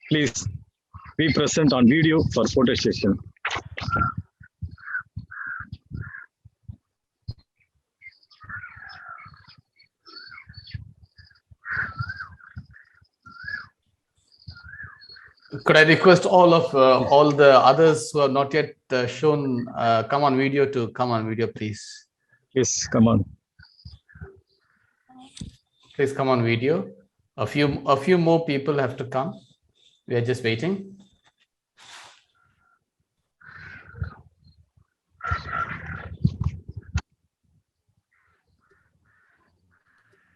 Please be present on video for photo session. Could I request all the others who have not yet shown come on video to come on video, please? Yes, come on. Please come on video. A few more people have to come. We are just waiting.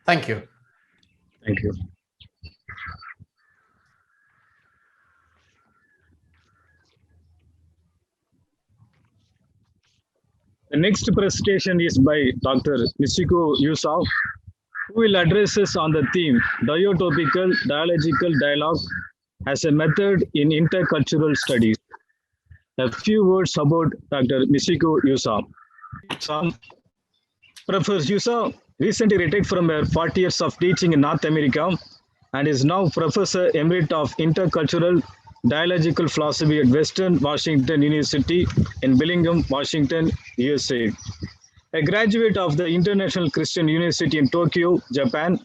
Thank you. Thank you. The next presentation is by Dr. Michiko Yusa, who will address us on the theme Diatopical Dialogical Dialogue as a method in intercultural studies. A few words about Dr. Michiko Yusa. Professor Yusa recently retired from her 40 years of teaching in North America and is now Professor Emerita of Intercultural Dialogical Philosophy at Western Washington University in Bellingham, Washington, USA. A graduate of the International Christian University in Tokyo, Japan,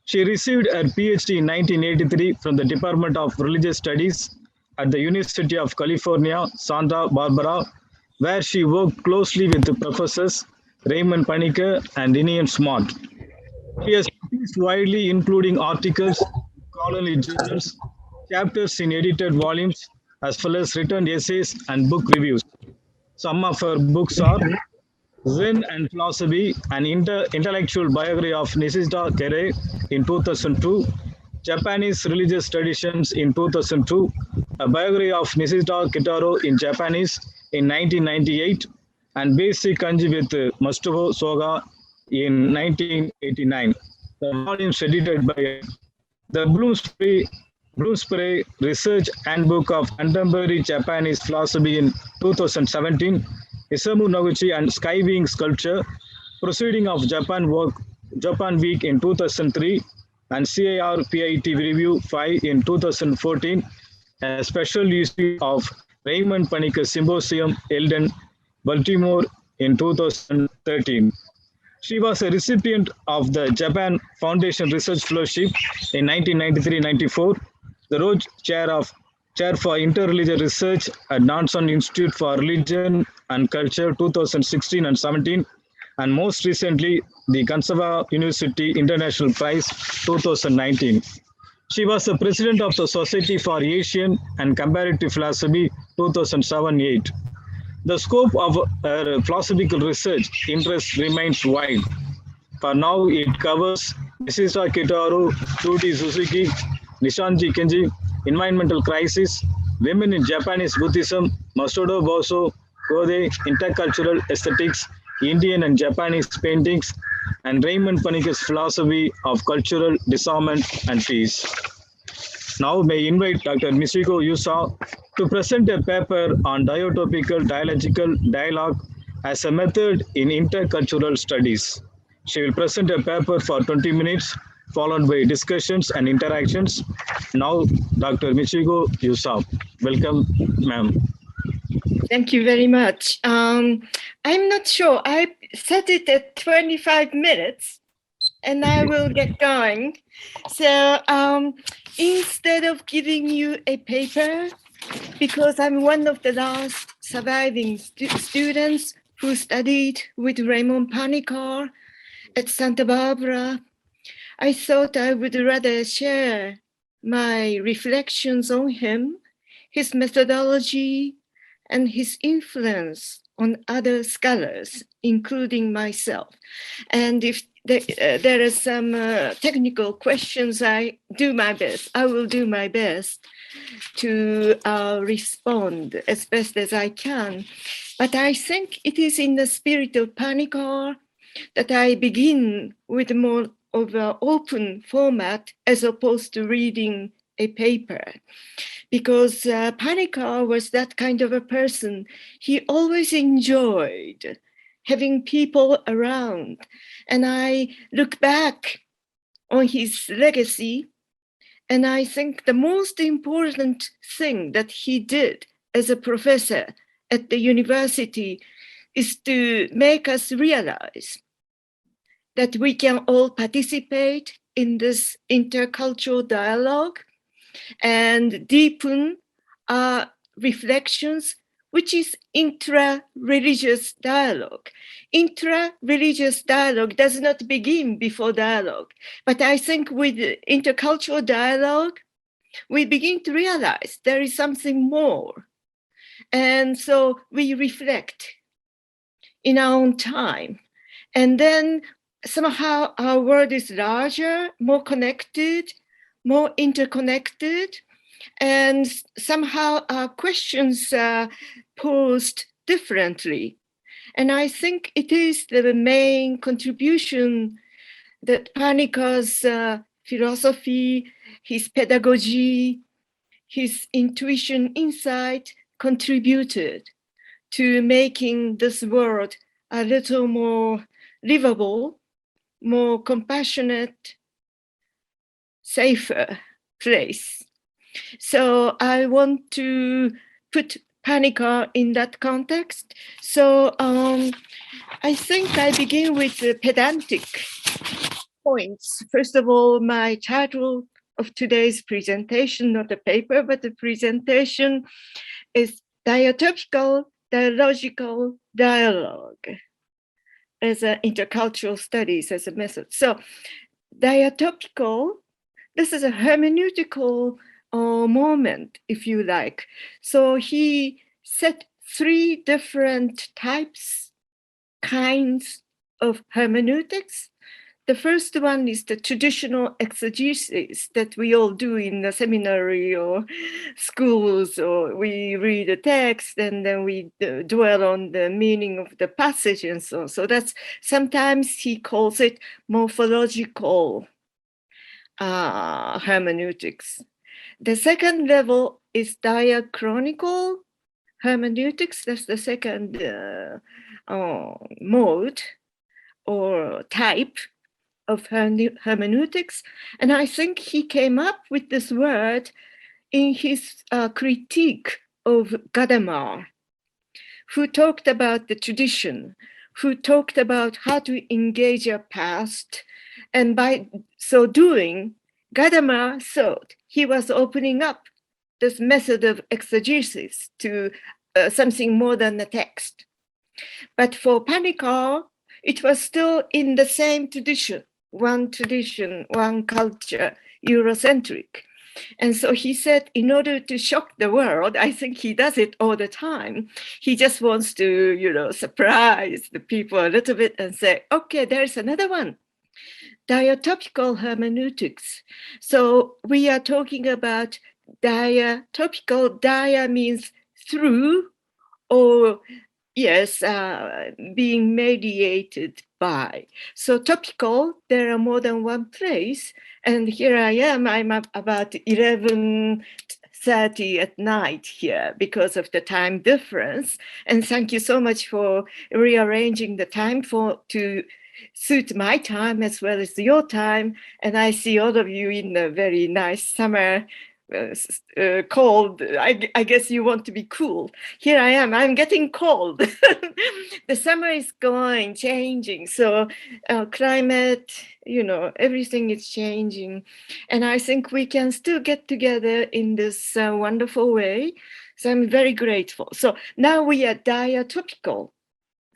she received her PhD in 1983 from the Department of Religious Studies at the University of California, Santa Barbara, where she worked closely with the professors Raymond Panikker and Inian Smart. She has published widely, including articles, scholarly journals, chapters in edited volumes, as well as written essays and book reviews. Some of her books are Zen and Philosophy, an intellectual biography of Nishida Kere in 2002, Japanese Religious Traditions in 2002, a biography of Nishida Kitaro in Japanese in 1998, and Basic Kanji with Mastuho Soga in 1989. The volumes edited by the Bloomsbury Research Handbook of Contemporary Japanese Philosophy in 2017, Isamu Noguchi and Sky Being Sculpture, Proceeding of Japan Week in 2003, and CAR PIT Review 5 in 2014, a special issue of Raymond Panikker Symposium held in Baltimore in 2013. She was a recipient of the Japan Foundation Research Fellowship in 1993-94, the Rhodes Chair for Interreligious Research at Nansen Institute for Religion and Culture 2016 and 17, and most recently, the Kansawa University International Prize 2019. She was the president of the Society for Asian and Comparative Philosophy 2007-8. The scope of her philosophical research interest remains wide. For now, it covers Nishida Kitaro, Shuji Suzuki, Nishanji Kenji, environmental crisis, women in Japanese Buddhism, Masato Boso, Kode, intercultural aesthetics, Indian and Japanese paintings, and Raymond Panikkar's philosophy of cultural disarmament and peace. Now may invite Dr. Michiko Yusa to present a paper on diatopical dialogical dialogue as a method in intercultural studies. She will present a paper for 20 minutes, followed by discussions and interactions. Now, Dr. Michiko Yusa. Welcome, ma'am. Thank you very much. I'm not sure. I set it at 25 minutes and I will get going. So instead of giving you a paper, because I'm one of the last surviving students who studied with Raymond Panikkar at Santa Barbara, I thought I would rather share my reflections on him, his methodology, and his influence on other scholars, including myself. And if there are some technical questions, I will do my best to respond as best as I can. But I think it is in the spirit of Panikkar that I begin with more of an open format as opposed to reading a paper. Because Panikkar was that kind of a person. He always enjoyed having people around. And I look back on his legacy, and I think the most important thing that he did as a professor at the university is to make us realize that we can all participate in this intercultural dialogue and deepen our reflections, which is intra-religious dialogue. Intra-religious dialogue does not begin before dialogue, but I think with intercultural dialogue, we begin to realize there is something more. And so we reflect in our own time. And then somehow our world is larger, more connected, more interconnected, and somehow our questions are posed differently. And I think it is the main contribution that Panikkar's philosophy, his pedagogy, his intuition, insight contributed to making this world a little more livable, more compassionate, safer place. So I want to put Panikkar in that context. So I think I begin with the pedantic points. First of all, my title of today's presentation, not a paper, but a presentation, is Diatopical, Dialogical Dialogue as an intercultural studies as a method. So diatopical, this is a hermeneutical moment, if you like. So he set 3 different types, kinds of hermeneutics. The first one is the traditional exegesis that we all do in the seminary or schools, or we read a text and then we dwell on the meaning of the passage and so on. So that's, sometimes he calls it morphological hermeneutics. The second level is diachronical hermeneutics. That's the second mode or type of hermeneutics. And I think he came up with this word in his critique of Gadamer, who talked about the tradition, who talked about how to engage our past. And by so doing, Gadamer thought he was opening up this method of exegesis to something more than a text. But for Panikkar, it was still in the same tradition, one culture, Eurocentric. And so he said, in order to shock the world, I think he does it all the time. He just wants to, surprise the people a little bit and say, okay, there's another one. Diatopical hermeneutics. So we are talking about diatopical. Dia means through, or yes, being mediated by. So topical, there are more than one place. And here I am, I'm about 11:30 at night here because of the time difference. And thank you so much for rearranging the time to suit my time as well as your time. And I see all of you in a very nice summer cold. I guess you want to be cool. Here I am, I'm getting cold. The summer is changing. So climate, everything is changing. And I think we can still get together in this wonderful way. So I'm very grateful. So now we are diatopical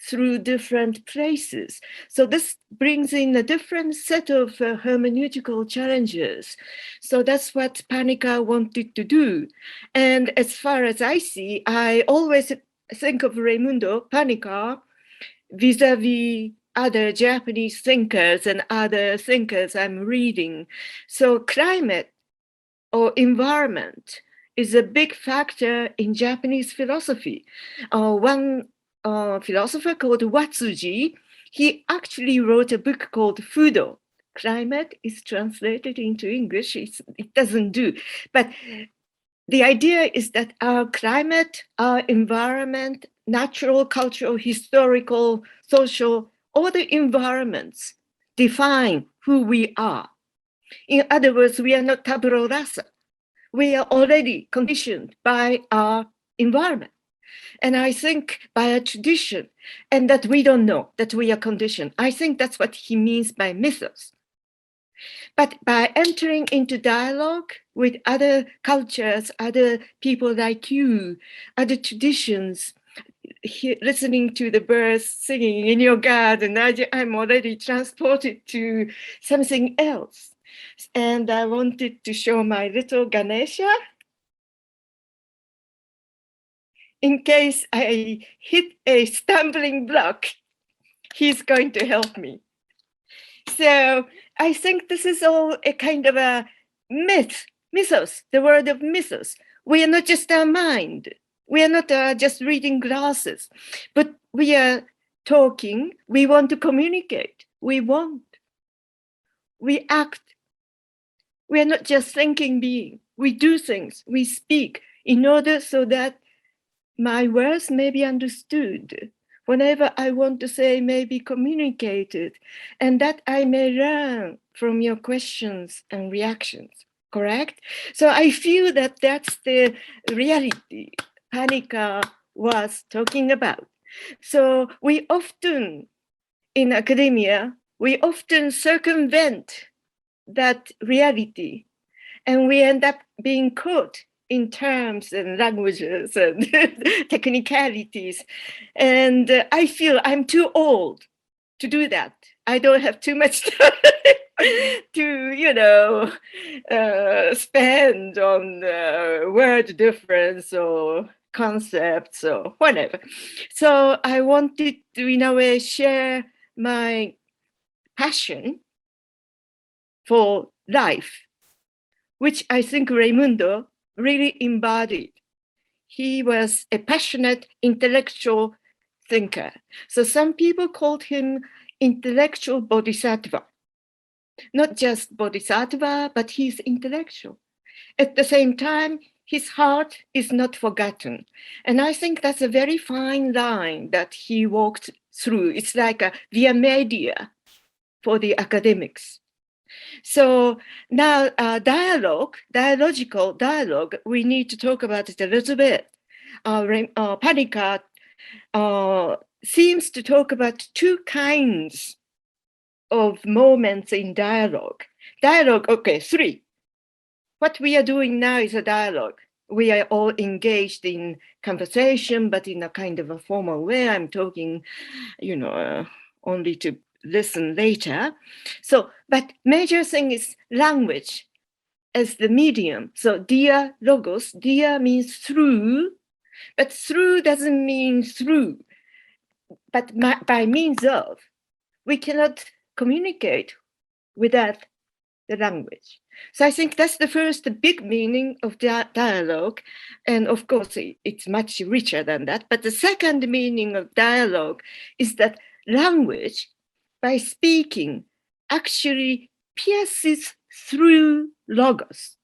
through different places. So this brings in a different set of hermeneutical challenges. So that's what Panikkar wanted to do. And as far as I see, I always think of Raimundo Panikkar vis-a-vis other Japanese thinkers and other thinkers I'm reading. So climate or environment is a big factor in Japanese philosophy. One philosopher called Watsuji, he actually wrote a book called Fudo. Climate is translated into English, it doesn't do. But the idea is that our climate, our environment, natural, cultural, historical, social, all the environments define who we are. In other words, we are not tabula rasa. We are already conditioned by our environment. And I think by a tradition, and that we don't know that we are conditioned. I think that's what he means by mythos. But by entering into dialogue with other cultures, other people like you, other traditions, listening to the birds singing in your garden, I'm already transported to something else. And I wanted to show my little Ganesha. In case I hit a stumbling block, he's going to help me. So I think this is all a kind of a mythos, the word of mythos. We are not just our mind. We are not just reading glasses, but we are talking. We want to communicate. We act. We are not just thinking being. We do things. We speak in order so that my words may be understood. Whenever I want to say may be communicated, and that I may learn from your questions and reactions, correct? So I feel that that's the reality Panikkar was talking about. So we often, in academia, we often circumvent that reality, and we end up being caught in terms and languages and technicalities. And I feel I'm too old to do that. I don't have too much time to, spend on word difference or concepts or whatever. So I wanted to, in a way, share my passion for life, which I think Raimundo really embodied. He was a passionate intellectual thinker. So some people called him intellectual bodhisattva. Not just bodhisattva, but he's intellectual. At the same time, his heart is not forgotten. And I think that's a very fine line that he walked through. It's like a via media for the academics. So now dialogical dialogue, we need to talk about it a little bit. Panikkar seems to talk about two kinds of moments in dialogue. Dialogue, okay, three. What we are doing now is a dialogue. We are all engaged in conversation, but in a kind of a formal way. I'm talking, only to listen later. So, but major thing is language as the medium. So dia logos, dia means through, but through doesn't mean through, but by means of. We cannot communicate without the language. So I think that's the first big meaning of dialogue. And of course, it's much richer than that. But the second meaning of dialogue is that language, by speaking actually pierces through logos.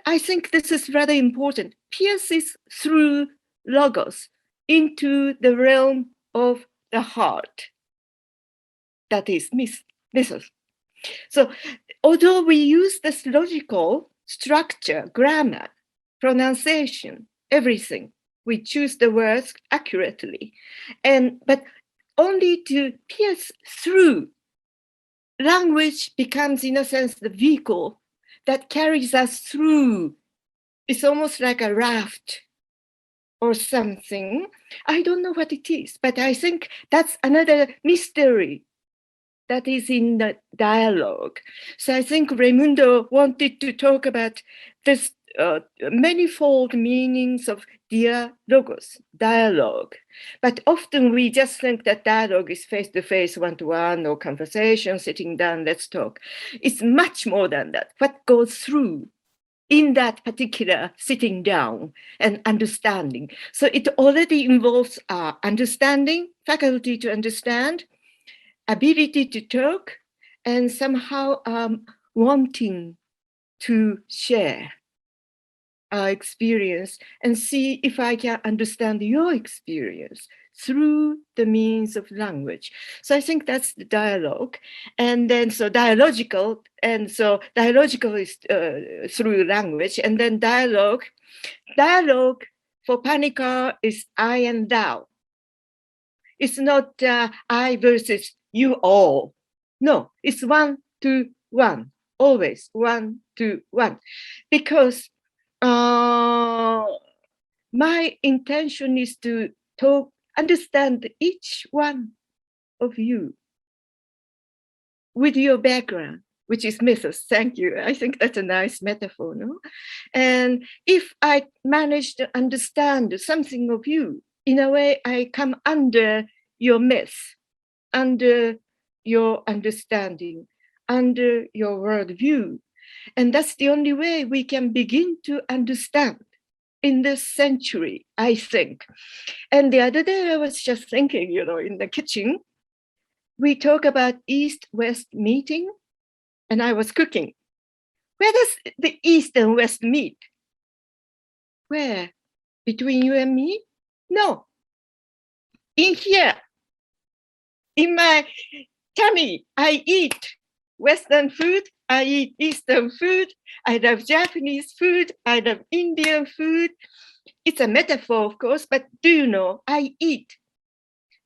I think this is rather important, pierces through logos into the realm of the heart. That is mythos. So although we use this logical structure, grammar, pronunciation, everything, we choose the words accurately, but only to pierce through, language becomes, in a sense, the vehicle that carries us through. It's almost like a raft or something. I don't know what it is, but I think that's another mystery that is in the dialogue. So I think Raimundo wanted to talk about this manifold meanings of dialogos, dialogue. But often we just think that dialogue is face-to-face, one-to-one, or conversation, sitting down, let's talk. It's much more than that. What goes through in that particular sitting down and understanding. So it already involves understanding, faculty to understand, ability to talk, and somehow wanting to share our experience and see if I can understand your experience through the means of language. So I think that's the dialogue. And then so dialogical, and so dialogical is through language, and then dialogue. Dialogue for Panikkar is I and thou. It's not I versus you all. No, it's 1 to 1, always 1 to 1. Because my intention is to understand each one of you with your background, which is mythos. Thank you. I think that's a nice metaphor, no? And if I manage to understand something of you, in a way, I come under your myth, under your understanding, under your worldview. And that's the only way we can begin to understand in this century, I think. And the other day I was just thinking, in the kitchen, we talk about East-West meeting, and I was cooking. Where does the East and West meet? Where? Between you and me? No. In here. In my tummy, I eat Western food, I eat Eastern food, I love Japanese food, I love Indian food. It's a metaphor, of course, but do you know, I eat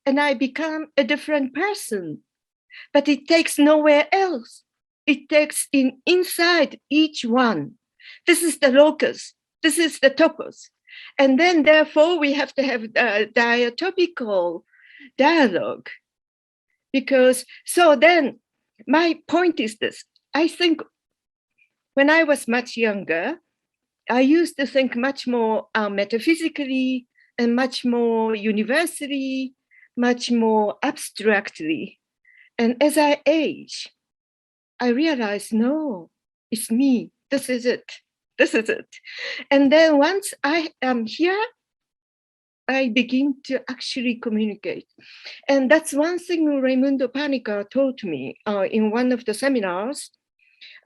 and I become a different person, but it takes nowhere else. It takes inside each one. This is the locus, this is the topos. And then therefore we have to have a diatopical dialogue. Because, so then my point is this, I think when I was much younger, I used to think much more metaphysically and much more universally, much more abstractly. And as I age, I realized, no, it's me, this is it, this is it. And then once I am here, I begin to actually communicate. And that's one thing Raimundo Panikkar taught me in one of the seminars.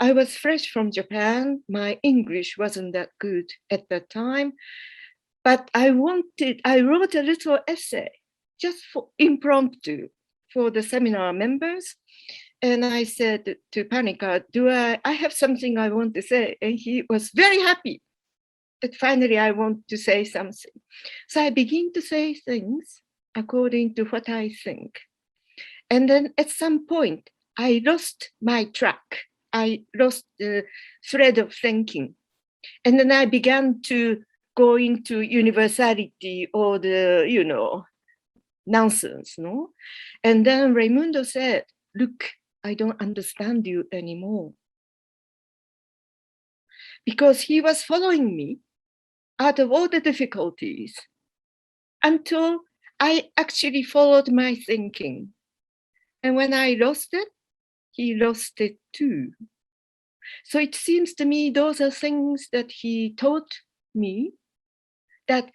I was fresh from Japan. My English wasn't that good at that time, but I wrote a little essay just for impromptu for the seminar members. And I said to Panikkar, I have something I want to say. And he was very happy that finally I want to say something. So I begin to say things according to what I think. And then at some point, I lost my track. I lost the thread of thinking. And then I began to go into universality or the, nonsense, no? And then Raimundo said, look, I don't understand you anymore. Because he was following me out of all the difficulties until I actually followed my thinking. And when I lost it, he lost it too. So it seems to me those are things that he taught me, that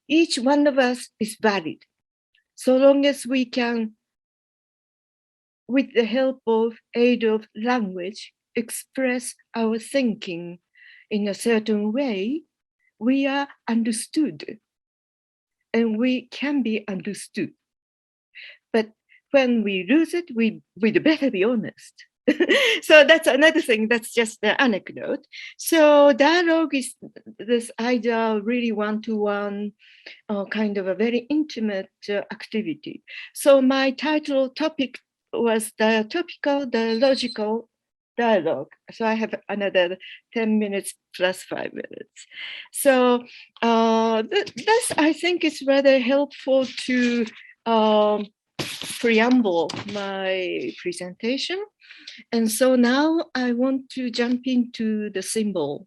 each one of us is valid. So long as we can with the help of aid of language, express our thinking in a certain way, we are understood and we can be understood. But when we lose it, we'd better be honest. So that's another thing, that's just the anecdote. So dialogue is this idea, really one-to-one, kind of a very intimate activity. So my title topic was Diatopical, Dialogical, Dialogue. So I have another 10 minutes plus 5 minutes. So this, I think, is rather helpful to preamble my presentation. And so now I want to jump into the symbol,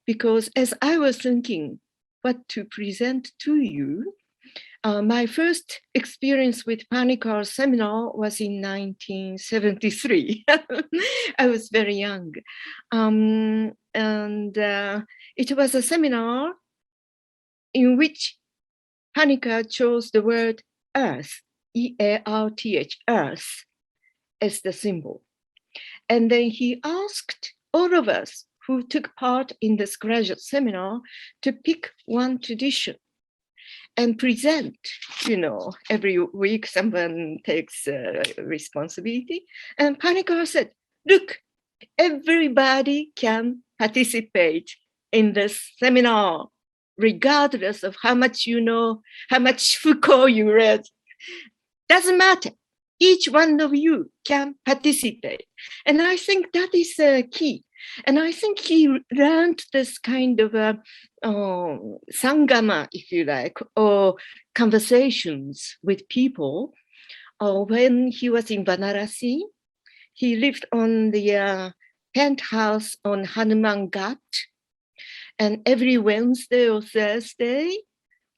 because as I was thinking what to present to you, my first experience with Panikkars seminar was in 1973. I was very young. And it was a seminar in which Panikkar chose the word earth, E-A-R-T-H, earth, as the symbol. And then he asked all of us who took part in this graduate seminar to pick one tradition and present. You know, every week someone takes responsibility. And Panikkar said, look, everybody can participate in this seminar, regardless of how much you know, how much Foucault you read. Doesn't matter. Each one of you can participate. And I think that is key. And I think he learned this kind of sangama, if you like, or conversations with people when he was in Varanasi. He lived on the penthouse on Hanuman Ghat. And every Wednesday or Thursday,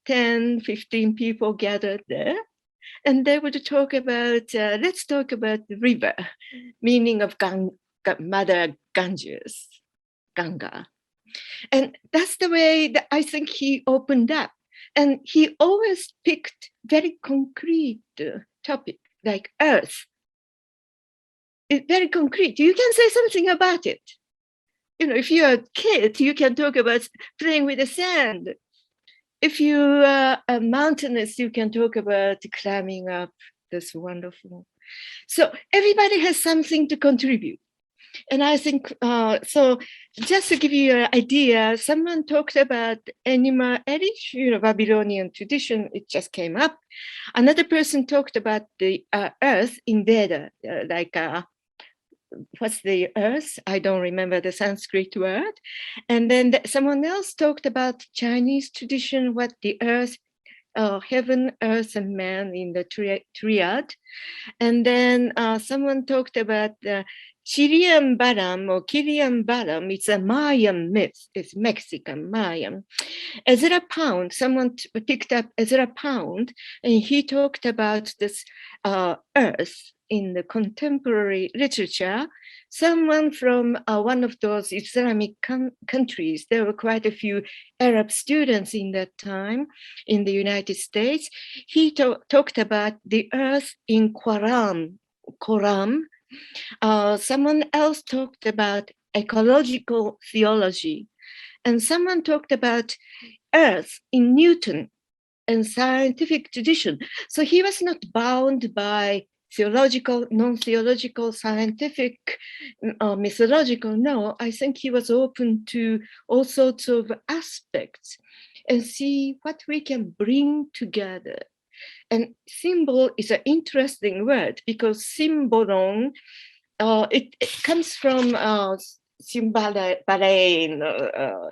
10, 15 people gathered there. And they would talk about, let's talk about the river, meaning of Mother Ganges, Ganga. And that's the way that I think he opened up. And he always picked very concrete topic, like earth. It's very concrete. You can say something about it. You know, if you're a kid, you can talk about playing with the sand. If you are a mountainist, you can talk about climbing up. That's wonderful. So everybody has something to contribute. And I think, so just to give you an idea, someone talked about Enima Elish, you know, Babylonian tradition, it just came up. Another person talked about the earth in Veda, like what's the earth? I don't remember the Sanskrit word. And then someone else talked about Chinese tradition, what the earth, heaven, earth, and man in the triad. And then someone talked about the Chilean Balam or Kilian Balam. It's a Mayan myth. It's Mexican Mayan. Ezra Pound, someone picked up Ezra Pound, and he talked about this earth in the contemporary literature. Someone from one of those Islamic countries, there were quite a few Arab students in that time in the United States. He talked about the earth in Quran. Someone else talked about ecological theology. And someone talked about earth in Newton and scientific tradition. So he was not bound by theological, non-theological, scientific, mythological. No, I think he was open to all sorts of aspects and see what we can bring together. And symbol is an interesting word because symbolon, it comes from symbalein,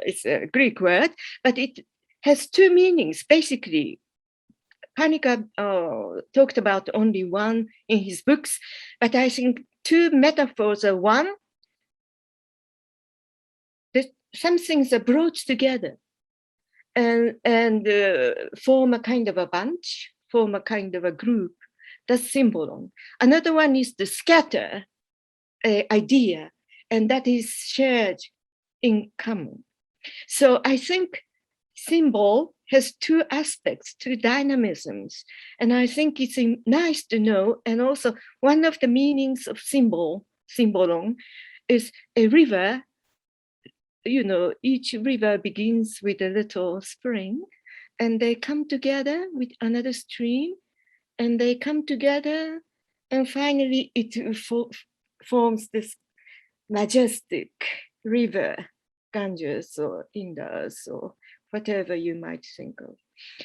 it's a Greek word, but it has two meanings, basically. Panikkar talked about only one in his books, but I think two metaphors are one, that some things are brought together and form a kind of a bunch, form a kind of a group. That's symbolon. Another one is the scatter idea, and that is shared in common. So I think symbol has two aspects, two dynamisms. And I think it's nice to know. And also one of the meanings of symbolon, is a river. You know, each river begins with a little spring, and they come together with another stream, and they come together, and finally it forms this majestic river, Ganges or Indus or whatever you might think of.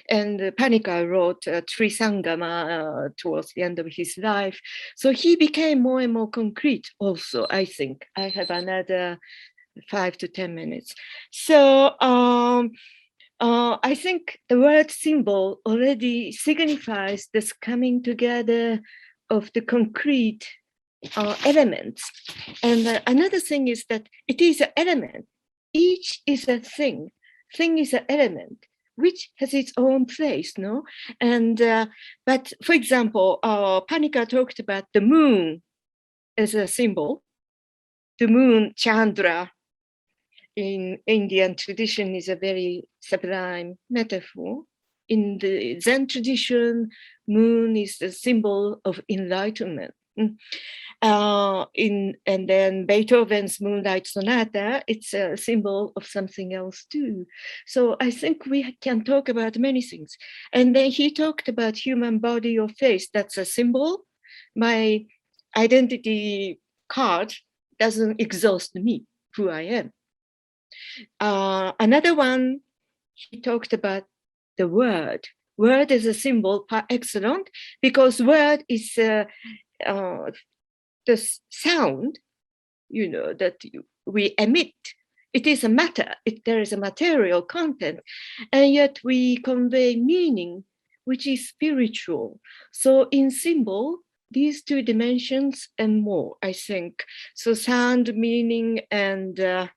And Panikkar wrote Trisangama towards the end of his life. So he became more and more concrete also, I think. I have another 5 to 10 minutes. So I think the word symbol already signifies this coming together of the concrete elements. And another thing is that it is an element. Each is a thing. Thing is an element, which has its own place, no? And but for example, Panikkar talked about the moon as a symbol. The moon, Chandra, in Indian tradition is a very sublime metaphor. In the Zen tradition, moon is the symbol of enlightenment. And then Beethoven's Moonlight Sonata, it's a symbol of something else too. So I think we can talk about many things. And then he talked about human body or face. That's a symbol. My identity card doesn't exhaust me, who I am. Another one, he talked about the word. Word is a symbol par excellence, because word is the sound, you know, that we emit. It is a matter. There is a material content, and yet we convey meaning, which is spiritual. So in symbol, these two dimensions and more, I think. So sound, meaning, and the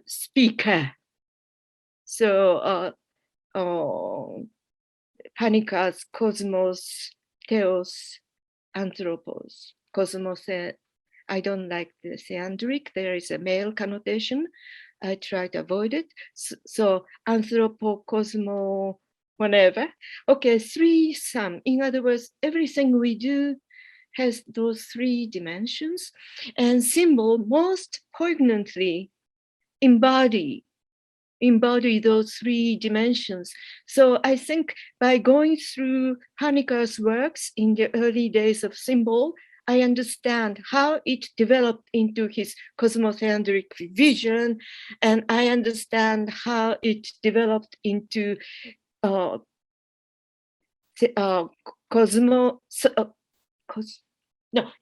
speaker. So Panikkar's cosmos, theos, anthropos. Cosmos, I don't like the theandric. There is a male connotation. I try to avoid it. So anthropo, cosmo, whatever. Okay, three sum. In other words, everything we do has those three dimensions, and symbol most poignantly embody those three dimensions. So I think by going through Panikkar's works in the early days of symbol, I understand how it developed into his cosmotheandric vision, and I understand how it developed into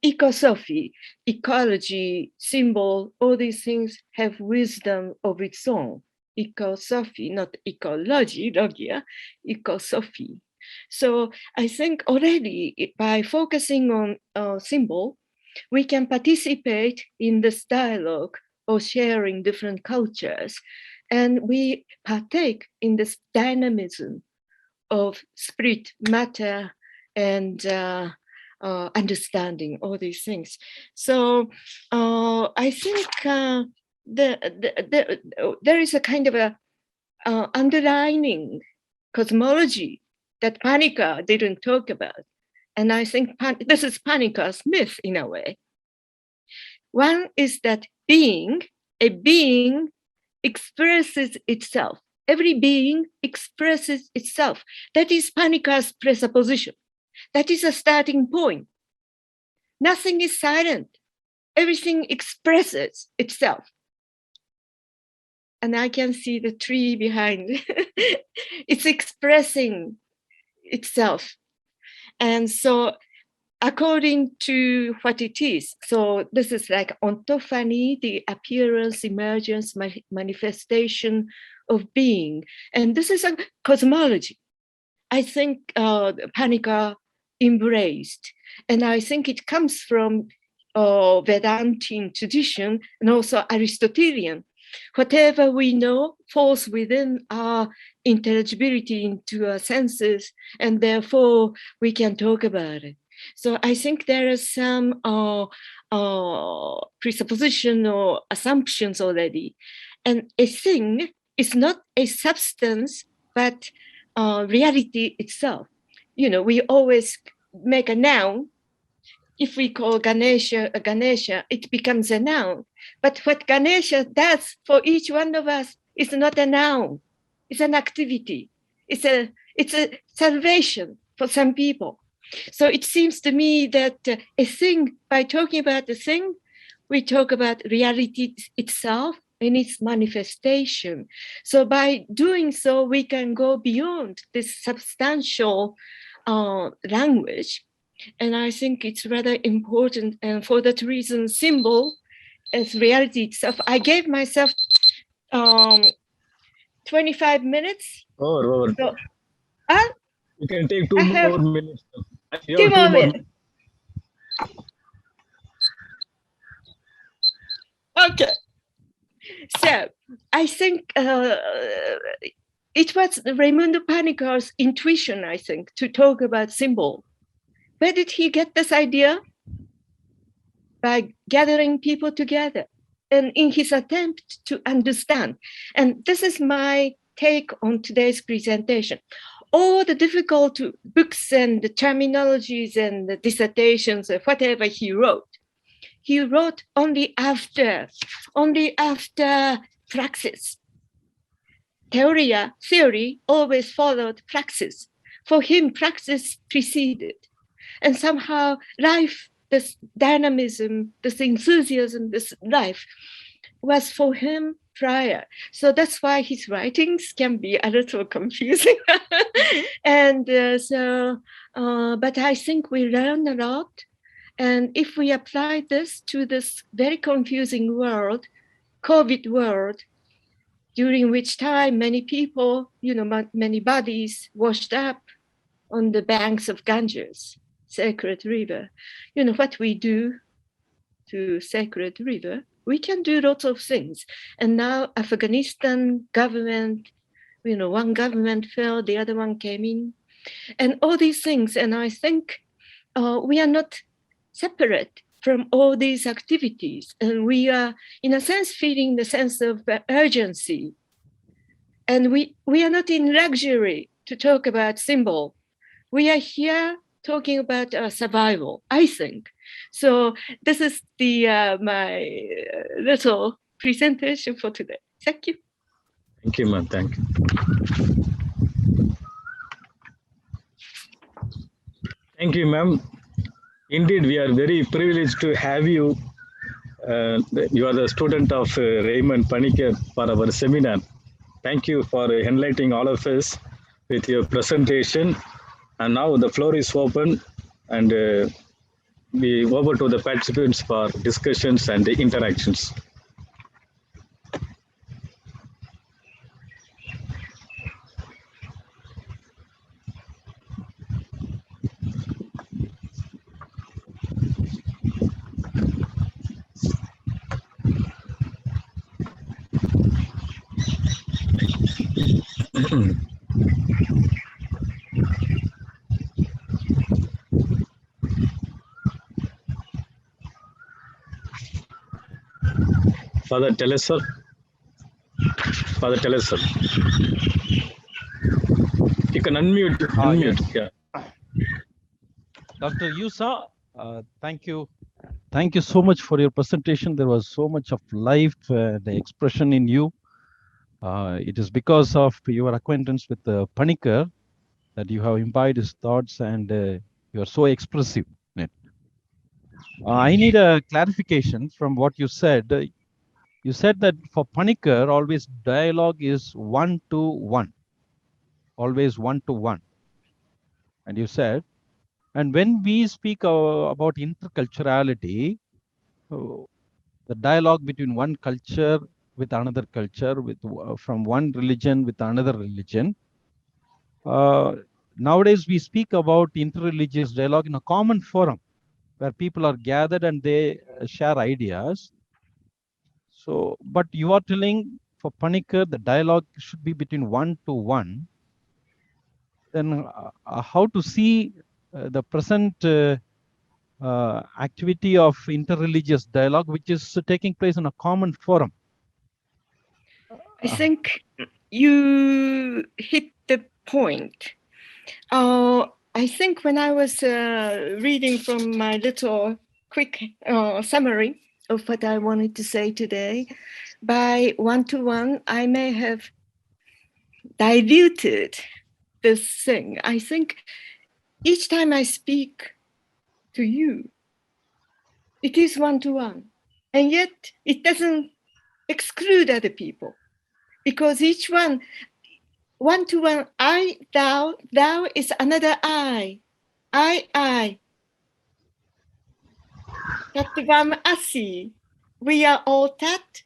ecosophy, ecology, symbol. All these things have wisdom of its own. Ecosophy, not ecology, logia, ecosophy. So I think already by focusing on symbol, we can participate in this dialogue or sharing different cultures, and we partake in this dynamism of spirit, matter, and understanding, all these things. So I think there is a kind of a underlining cosmology that Panikkar didn't talk about. And I think this is Panikkar's myth in a way. One is that a being expresses itself. Every being expresses itself. That is Panikkar's presupposition. That is a starting point. Nothing is silent. Everything expresses itself. And I can see the tree behind. It's expressing itself. And so according to what it is, so this is like ontophagy, the appearance, emergence, manifestation of being. And this is a cosmology. I think Panikkar embraced. And I think it comes from Vedantin tradition and also Aristotelian. Whatever we know falls within our intelligibility into our senses, and therefore we can talk about it. So I think there are some presupposition or assumptions already. And a thing is not a substance but reality itself. You know, we always make a noun. If we call Ganesha a Ganesha, it becomes a noun. But what Ganesha does for each one of us is not a noun. It's an activity. It's a salvation for some people. So it seems to me that a thing, by talking about the thing, we talk about reality itself and its manifestation. So by doing so, we can go beyond this substantial language. And I think it's rather important. And for that reason, symbol as reality itself. I gave myself 25 minutes. Over. So, You can take two I have more minutes. You two have more minutes. Okay. So I think it was Raimundo Panikkar's intuition, I think, to talk about symbol. Where did he get this idea? By gathering people together and in his attempt to understand. And this is my take on today's presentation. All the difficult books and the terminologies and the dissertations or whatever he wrote only after praxis. Theory always followed praxis. For him, praxis preceded. And somehow life, this dynamism, this enthusiasm, this life was for him prior. So that's why his writings can be a little confusing. And but I think we learn a lot. And if we apply this to this very confusing world, COVID world, during which time many people, many bodies washed up on the banks of Ganges, sacred river. What we do to sacred river, we can do lots of things. And now Afghanistan government, one government fell, the other one came in, and all these things. And I think we are not separate from all these activities. And we are, in a sense, feeling the sense of urgency. And we are not in luxury to talk about symbol. We are here talking about survival, I think. So this is the my little presentation for today. Thank you. Thank you, ma'am. Thank you. Thank you, ma'am. Indeed, we are very privileged to have you. You are the student of Raymond Panikkar for our seminar. Thank you for enlightening all of us with your presentation. And now the floor is open, and we over to the participants for discussions and interactions. Father Delasal. You can unmute. Yes. Yeah. Dr. Yusa, thank you. Thank you so much for your presentation. There was so much of life, the expression in you. It is because of your acquaintance with Panikkar that you have imbibed his thoughts, and you are so expressive. I need a clarification from what you said. You said that for Panikkar, always dialogue is 1-to-1, always 1-to-1. And you said, and when we speak about interculturality, the dialogue between one culture with another culture, with from one religion with another religion. Nowadays, we speak about interreligious dialogue in a common forum where people are gathered and they share ideas. So, but you are telling for Panikkar, the dialogue should be between 1-to-1. Then how to see the present activity of interreligious dialogue, which is taking place in a common forum? I think you hit point. I think when I was reading from my little quick summary of what I wanted to say today, by one-to-one, I may have diluted this thing. I think each time I speak to you, it is one-to-one. And yet it doesn't exclude other people, because each one-to-one, I, thou, thou is another I. Tatvam asi. We are all tat.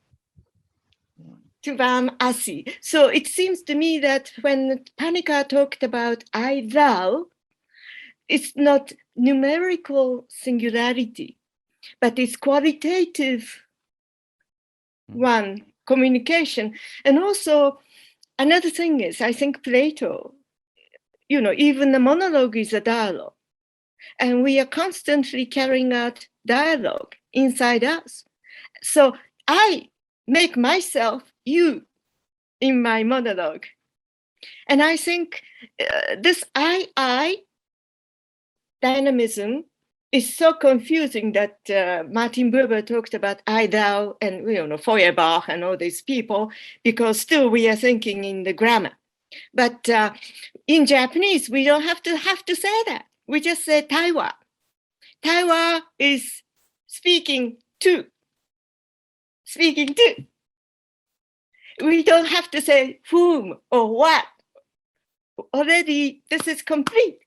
Tvam asi. So it seems to me that when Panikkar talked about I, thou, it's not numerical singularity, but it's qualitative one, communication. And also another thing is, I think Plato, even the monologue is a dialogue. And we are constantly carrying out dialogue inside us. So I make myself you in my monologue. And I think this I dynamism is so confusing that Martin Buber talked about I, thou, and Feuerbach and all these people, because still we are thinking in the grammar. But in Japanese, we don't have to say that. We just say Taiwa. Taiwa is speaking to. Speaking to. We don't have to say whom or what. Already, this is complete.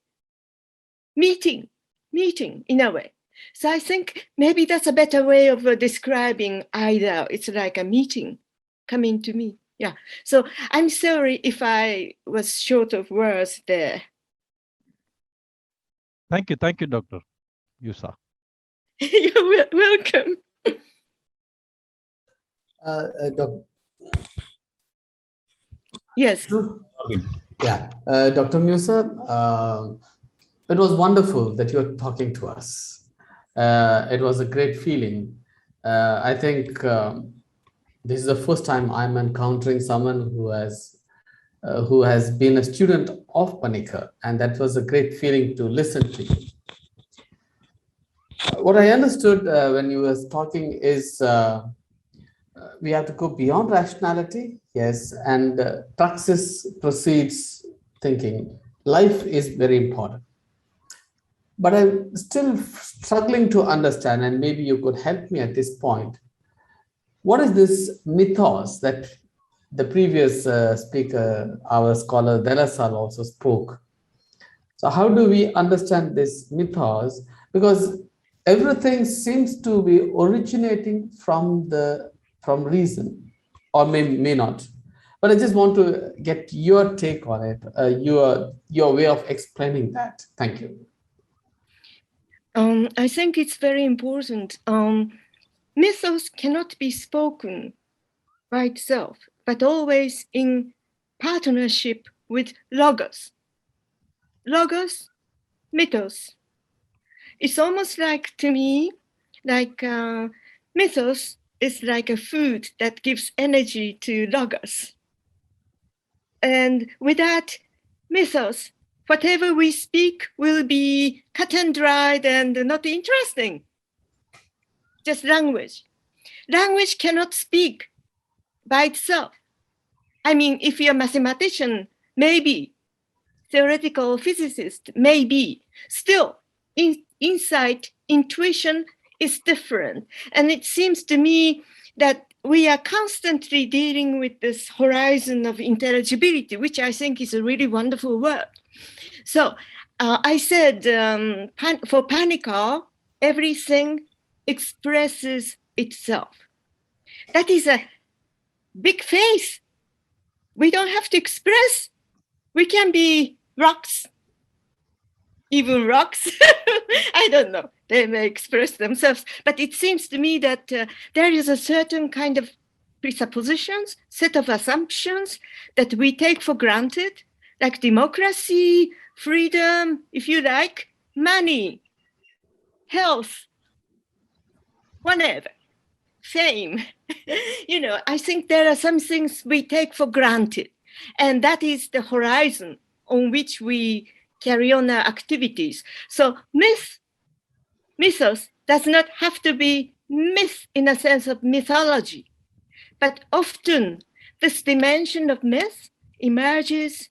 Meeting in a way. So I think maybe that's a better way of describing either. It's like a meeting coming to me. Yeah. So I'm sorry if I was short of words there. Thank you, Dr. Yusa. You're welcome. Yes. Yeah, Dr. Yusa, it was wonderful that you're talking to us. It was a great feeling. I think this is the first time I'm encountering someone who has been a student of Panikkar, and that was a great feeling to listen to you. What I understood when you were talking is we have to go beyond rationality, yes, and praxis precedes thinking. Life is very important. But I'm still struggling to understand, and maybe you could help me at this point. What is this mythos that the previous speaker, our scholar Delasal, also spoke? So how do we understand this mythos? Because everything seems to be originating from reason, or may not. But I just want to get your take on it, your way of explaining that. Thank you. I think it's very important. Mythos cannot be spoken by itself, but always in partnership with logos. Logos, mythos. It's almost like, to me, like mythos is like a food that gives energy to logos. And without mythos, whatever we speak will be cut and dried and not interesting. Just language. Language cannot speak by itself. I mean, if you're a mathematician, maybe. Theoretical physicist, maybe. Still, insight, intuition is different. And it seems to me that we are constantly dealing with this horizon of intelligibility, which I think is a really wonderful word. So I said, for Panikkar, everything expresses itself. That is a big face. We don't have to express. We can be rocks, even rocks. I don't know. They may express themselves. But it seems to me that there is a certain kind of presuppositions, set of assumptions that we take for granted, like democracy, freedom, if you like, money, health, whatever, fame. I think there are some things we take for granted. And that is the horizon on which we carry on our activities. So mythos does not have to be myth in a sense of mythology, but often this dimension of myth emerges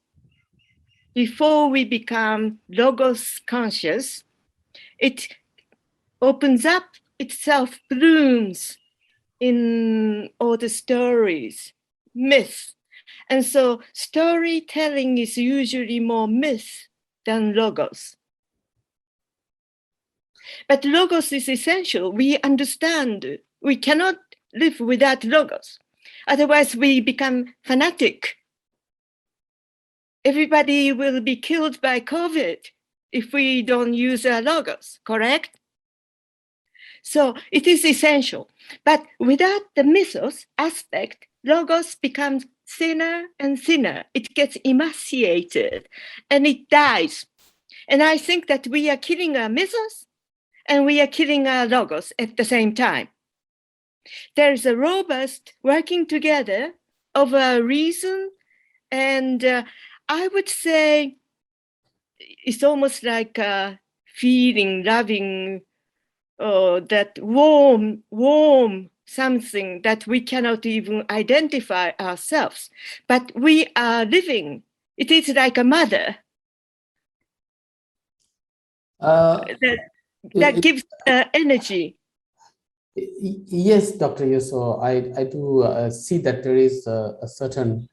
before we become logos conscious. It opens up itself, blooms in all the stories, myth. And so storytelling is usually more myth than logos. But logos is essential. We understand we cannot live without logos. Otherwise, we become fanatic. Everybody will be killed by COVID if we don't use our logos, correct? So it is essential. But without the mythos aspect, logos becomes thinner and thinner. It gets emaciated and it dies. And I think that we are killing our mythos and we are killing our logos at the same time. There is a robust working together of a reason, and I would say it's almost like a feeling, loving, that warm something that we cannot even identify ourselves, but we are living. It is like a mother that gives energy. Yes, Dr. Yusa, I do see that there is a certain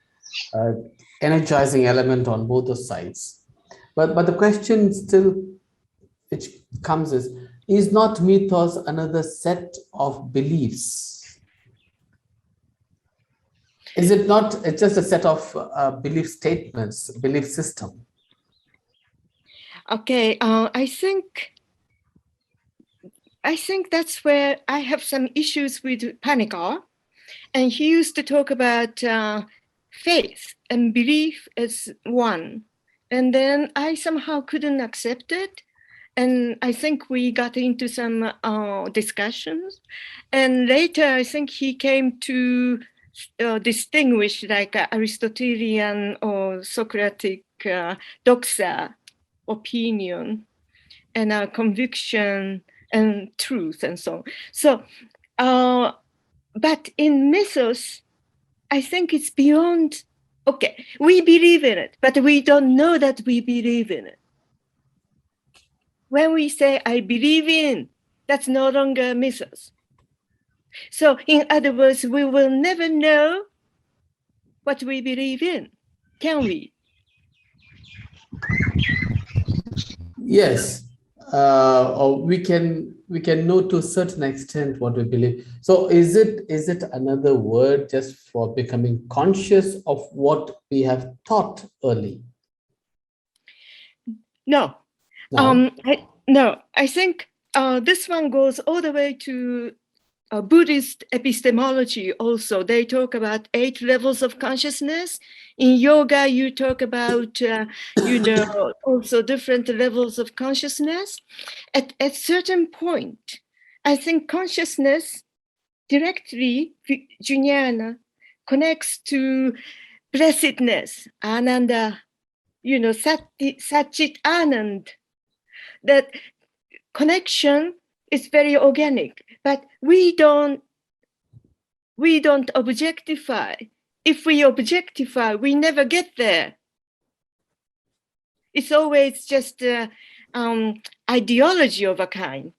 energizing element on both the sides. But the question still which comes is not mythos another set of beliefs? Is it not it's just a set of belief statements, belief system? Okay, I think that's where I have some issues with Panikkar. And he used to talk about faith and belief as one. And then I somehow couldn't accept it. And I think we got into some discussions. And later, I think he came to distinguish like Aristotelian or Socratic doxa, opinion, and conviction, and truth, and so on. So, but in mythos, I think it's beyond, okay, we believe in it, but we don't know that we believe in it. When we say, I believe in, that's no longer mythos. So in other words, we will never know what we believe in, can we? Yes. Or we can know to a certain extent what we believe. So is it another word just for becoming conscious of what we have thought early? No. I think this one goes all the way to Buddhist epistemology also. They talk about 8 levels of consciousness. In yoga, you talk about, also different levels of consciousness. At a certain point, I think consciousness directly, Jnana, connects to blessedness, Ananda, Satchit Anand. That connection is very organic, but we don't objectify. If we objectify, we never get there. It's always just ideology of a kind.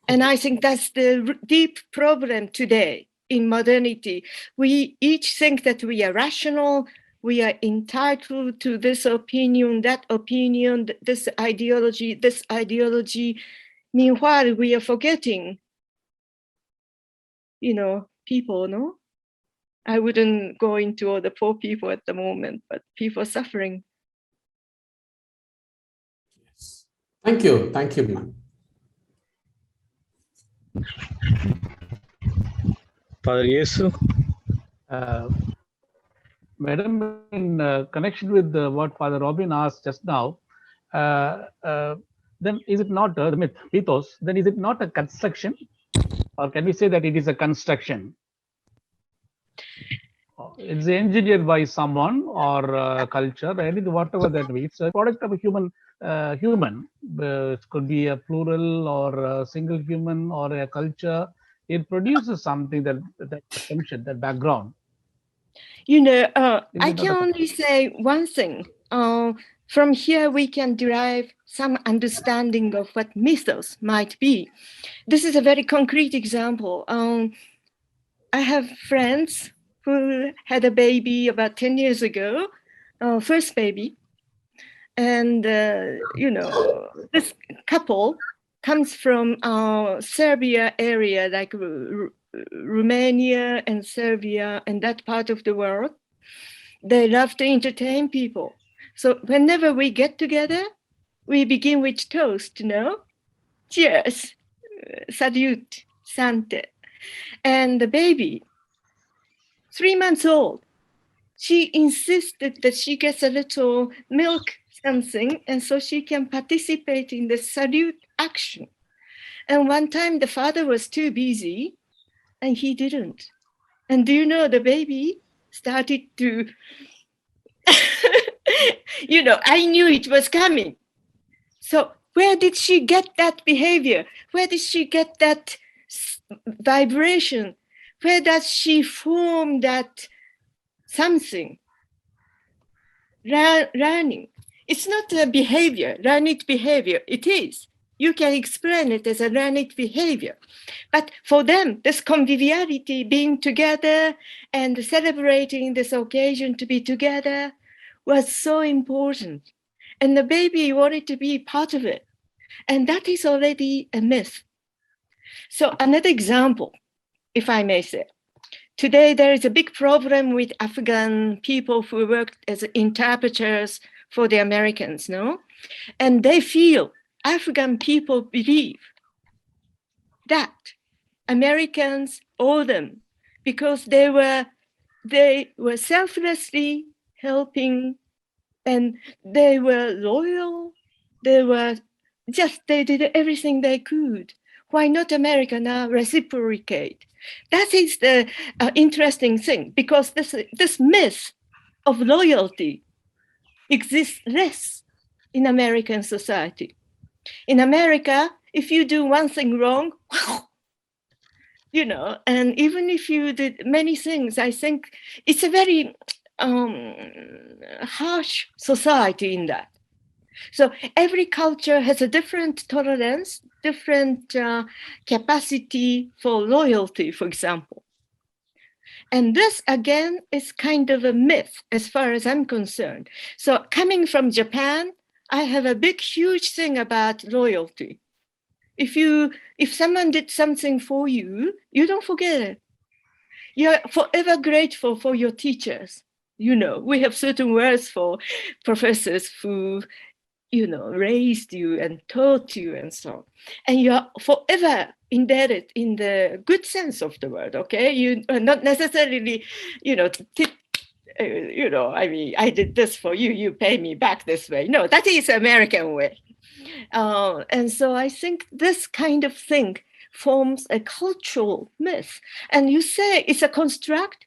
And I think that's the deep problem today in modernity. We each think that we are rational, we are entitled to this opinion, this ideology. Meanwhile, we are forgetting, people, no? I wouldn't go into all the poor people at the moment, but people suffering. Thank you, ma'am. Father Yesu. Madam, in connection with what Father Robin asked just now, then is it not the mythos? Then is it not a construction, or can we say that it is a construction? it's engineered by someone or culture, anything, whatever that means. It's a product of a human. It could be a plural or a single human or a culture. It produces something that assumption, that background. I can only say one thing. From here, we can derive some understanding of what mythos might be. This is a very concrete example. I have friends who had a baby about 10 years ago, first baby. And, this couple comes from Serbia area, like Romania and Serbia and that part of the world. They love to entertain people. So whenever we get together, we begin with toast, Cheers, salute, sante. And the baby, 3 months old, she insisted that she gets a little milk something, and so she can participate in the salute action. And one time the father was too busy and he didn't. And do you know, the baby started to, I knew it was coming. So where did she get that behavior? Where did she get that vibration? Where does she form that something? Learning. It's not a behavior, learned behavior. It is. You can explain it as a learned behavior. But for them, this conviviality, being together and celebrating this occasion to be together was so important. And the baby wanted to be part of it. And that is already a myth. So another example, if I may say. Today, there is a big problem with Afghan people who work as interpreters for the Americans, And they feel, Afghan people believe that Americans owe them because they were selflessly helping and they were loyal. They did everything they could. Why not America now reciprocate? That is the interesting thing, because this myth of loyalty exists less in American society. In America, if you do one thing wrong, and even if you did many things, I think it's a very harsh society in that. So every culture has a different tolerance, different capacity for loyalty, for example. And this, again, is kind of a myth as far as I'm concerned. So coming from Japan, I have a big, huge thing about loyalty. If someone did something for you, you don't forget it. You're forever grateful for your teachers. We have certain words for professors who raised you and taught you and so on. And you're forever indebted in the good sense of the word, okay? You are not necessarily, I did this for you, you pay me back this way. No, that is American way. And so I think this kind of thing forms a cultural myth. And you say it's a construct?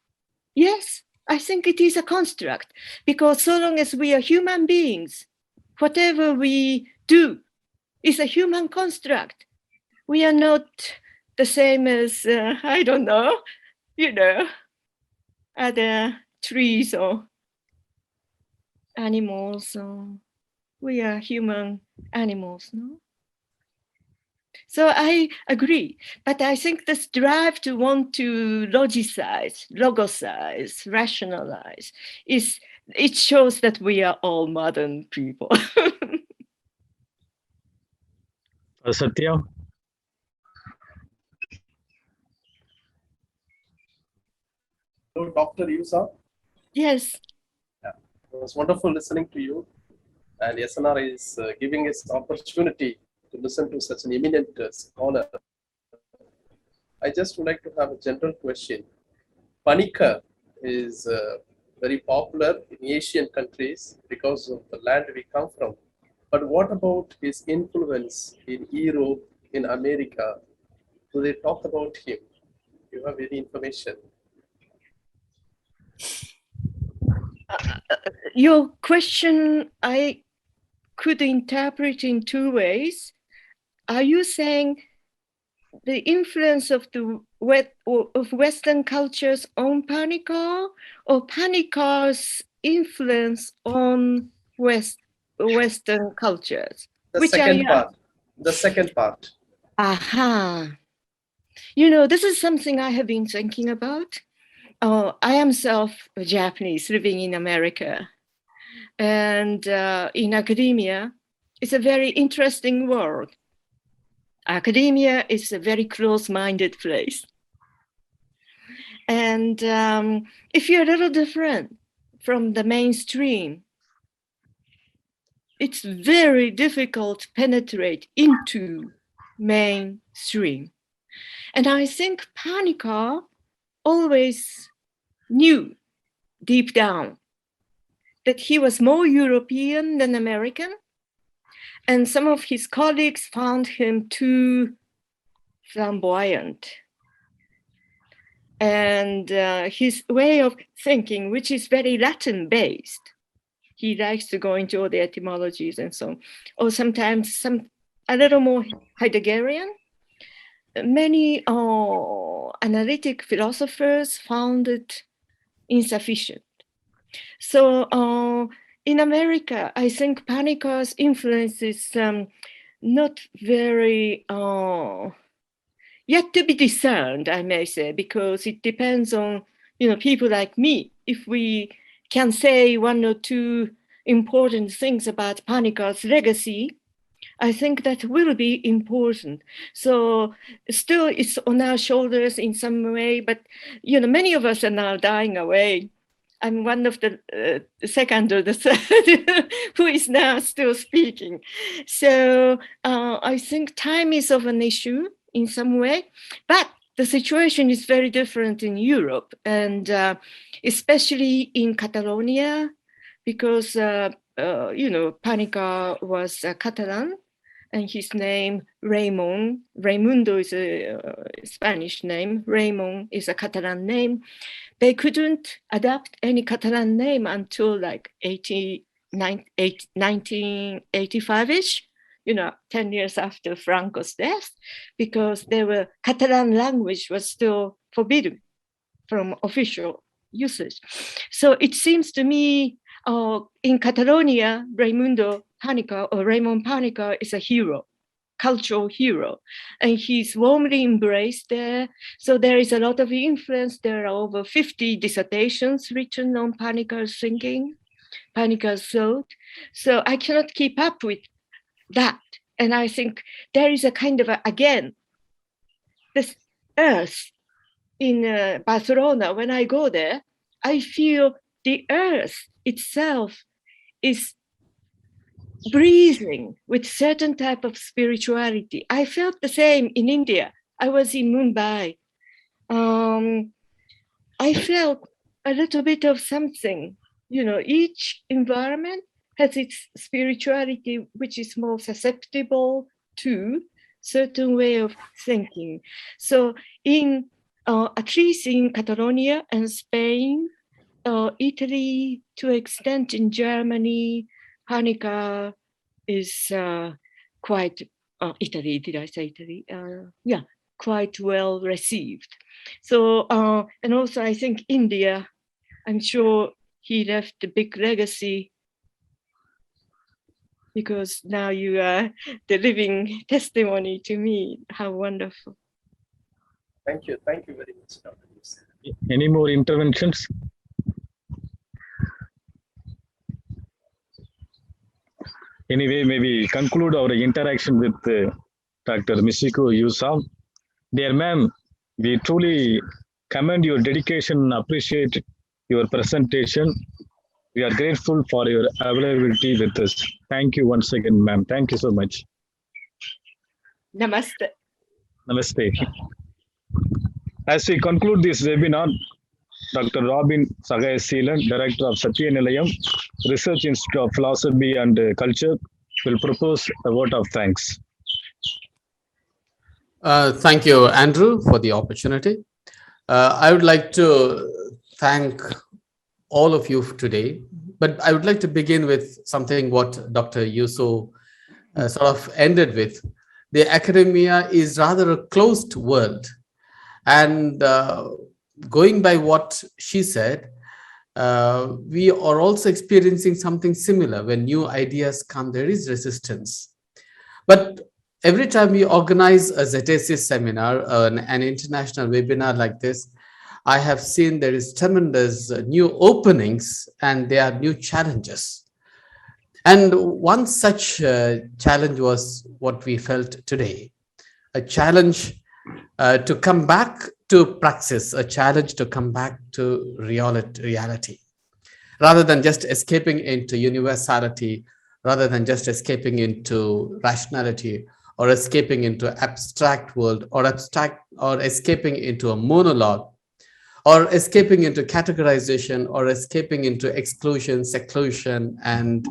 Yes, I think it is a construct, because so long as we are human beings, whatever we do is a human construct. We are not the same as, other trees or animals. We are human animals, no? So I agree, but I think this drive to want to logicize, rationalize, it shows that we are all modern people. Satya? Hello, Dr. Yusa. Yes. Yeah, it was wonderful listening to you. And SNRI is giving us the opportunity to listen to such an eminent scholar. I just would like to have a general question. Panikkar is very popular in Asian countries because of the land we come from. But what about his influence in Europe, in America? Do they talk about him? Do you have any information? your question, I could interpret in two ways. Are you saying the influence of the of Western cultures on Panikkar, or Panikkar's influence on Western cultures? The second part. The second part. Aha. You know, this is something I have been thinking about. I am Japanese living in America. And in academia, it's a very interesting world. Academia is a very close-minded place. And if you're a little different from the mainstream, it's very difficult to penetrate into mainstream. And I think Panikkar always knew deep down that he was more European than American. And some of his colleagues found him too flamboyant. And his way of thinking, which is very Latin-based, he likes to go into all the etymologies and so on, or sometimes a little more Heideggerian. Many analytic philosophers found it insufficient. So in America, I think Panikkar's influence is not very yet to be discerned, I may say, because it depends on people like me. If we can say one or two important things about Panikkar's legacy, I think that will be important. So still it's on our shoulders in some way, but many of us are now dying away. I'm one of the second or the third who is now still speaking. So I think time is of an issue in some way, but the situation is very different in Europe, and especially in Catalonia, because Panikkar was Catalan, and his name Raimundo is a Spanish name, Raymond is a Catalan name. They couldn't adapt any Catalan name until like 1985-ish, 10 years after Franco's death, because Catalan language was still forbidden from official usage. So it seems to me in Catalonia, Raymond Panikkar is a hero, cultural hero, and he's warmly embraced there. So there is a lot of influence. There are over 50 dissertations written on Panikkar's thinking, Panikkar's thought. So I cannot keep up with that. And I think there is a kind of, again, this earth in Barcelona, when I go there, I feel the earth itself is breathing with certain type of spirituality. I felt the same in India. I was in Mumbai. I felt a little bit of something. Each environment has its spirituality, which is more susceptible to certain way of thinking. So at least in Catalonia and Spain, Italy, to an extent in Germany, Panikkar is quite, Italy, did I say Italy? Yeah, quite well received. So, and also I think India, I'm sure he left a big legacy, because now you are the living testimony to me. How wonderful. Thank you very much, Dr. Yusa. Any more interventions? Anyway, maybe conclude our interaction with Dr. Michiko Yusa. Dear ma'am, we truly commend your dedication and appreciate your presentation. We are grateful for your availability with us. Thank you once again, ma'am. Thank you so much. Namaste. Namaste. As we conclude this webinar, Dr. Robin Sagaya-Seelan, Director of Satya Nilayam, Research Institute of Philosophy and Culture, will propose a vote of thanks. Thank you, Andrew, for the opportunity. I would like to thank all of you today, but I would like to begin with something what Dr. Yusa sort of ended with. The academia is rather a closed world, and going by what she said, we are also experiencing something similar. When new ideas come, there is resistance. But every time we organize a Zetesis seminar, an international webinar like this, I have seen there is tremendous new openings and there are new challenges. And one such challenge was what we felt today, a challenge to come back to praxis, a challenge to come back to reality, rather than just escaping into universality, rather than just escaping into rationality, or escaping into abstract world, or escaping into a monologue, or escaping into categorization, or escaping into exclusion, seclusion, and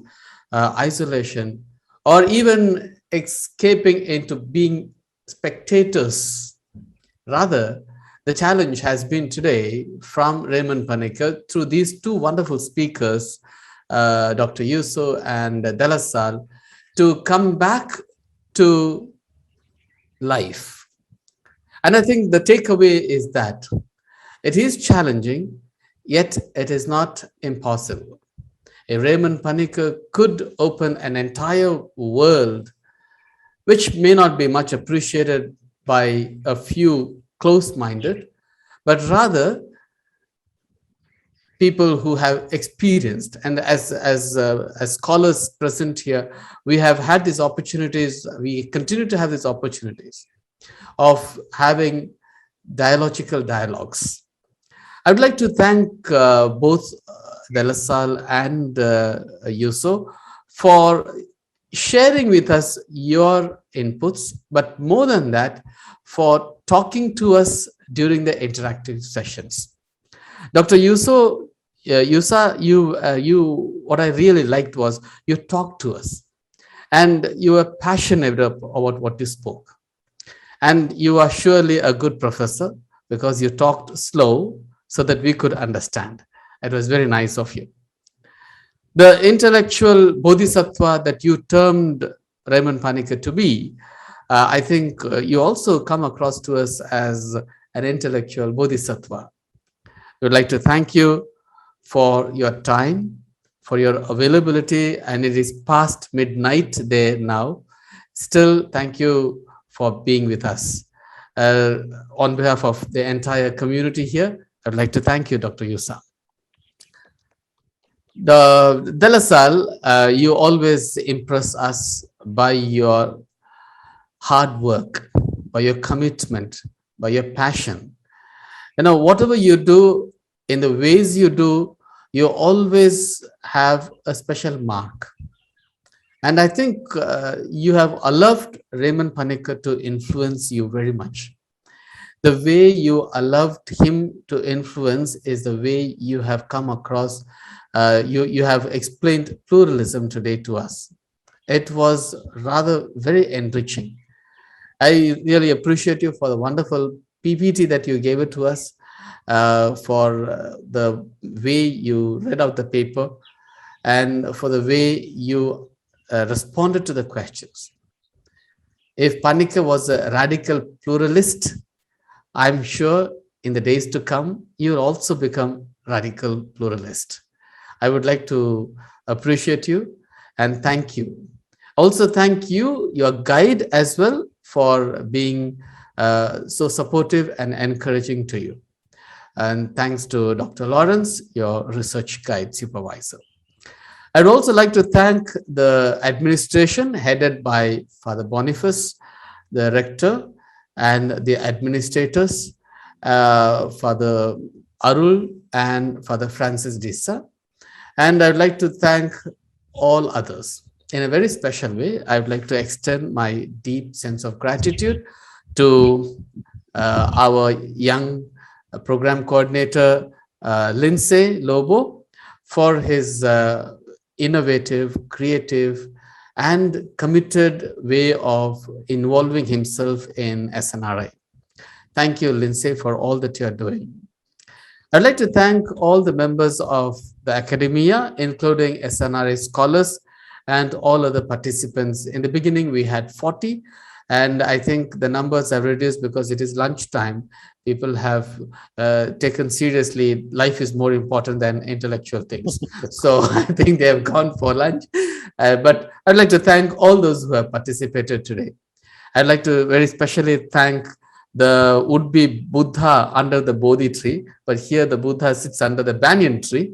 isolation, or even escaping into being spectators. Rather, the challenge has been today from Raymond Panikkar through these two wonderful speakers, Dr. Yusa and Delasal, to come back to life. And I think the takeaway is that it is challenging, yet it is not impossible. A Raymond Panikkar could open an entire world which may not be much appreciated by a few close-minded, but rather people who have experienced. And as scholars present here, we have had these opportunities, we continue to have these opportunities of having dialogical dialogues. I would like to thank both Delasal and Yusa for sharing with us your inputs, but more than that, for talking to us during the interactive sessions. Dr. Yusa, what I really liked was you talked to us and you were passionate about what you spoke. And you are surely a good professor because you talked slow so that we could understand. It was very nice of you. The intellectual bodhisattva that you termed Raymond Panikkar to be, I think you also come across to us as an intellectual bodhisattva. We would like to thank you for your time, for your availability, and it is past midnight there now. Still, thank you for being with us. On behalf of the entire community here, I'd like to thank you, Dr. Yusa. Delasal, you always impress us by your hard work, by your commitment, by your passion. You know, whatever you do, in the ways you do, you always have a special mark. And I think you have allowed Raymond Panikkar to influence you very much. The way you allowed him to influence is the way you have come across, you have explained pluralism today to us. It was rather very enriching. I really appreciate you for the wonderful PPT that you gave it to us, for the way you read out the paper, and for the way you responded to the questions. If Panikkar was a radical pluralist, I'm sure in the days to come, you'll also become radical pluralist. I would like to appreciate you and thank you. Also thank you, your guide as well, for being so supportive and encouraging to you. And thanks to Dr. Lawrence, your research guide supervisor. I'd also like to thank the administration headed by Father Boniface, the rector, and the administrators, Father Arul and Father Francis Dissa. And I'd like to thank all others. In a very special way, I would like to extend my deep sense of gratitude to our young program coordinator, Lindsay Lobo, for his innovative, creative, and committed way of involving himself in SNRI. Thank you, Lindsay, for all that you're doing. I'd like to thank all the members of the academia, including SNRI scholars and all other participants. In the beginning, we had 40, and I think the numbers have reduced because it is lunchtime. People have taken seriously, life is more important than intellectual things. So I think they have gone for lunch. But I'd like to thank all those who have participated today. I'd like to very specially thank the would-be Buddha under the Bodhi tree, but here the Buddha sits under the banyan tree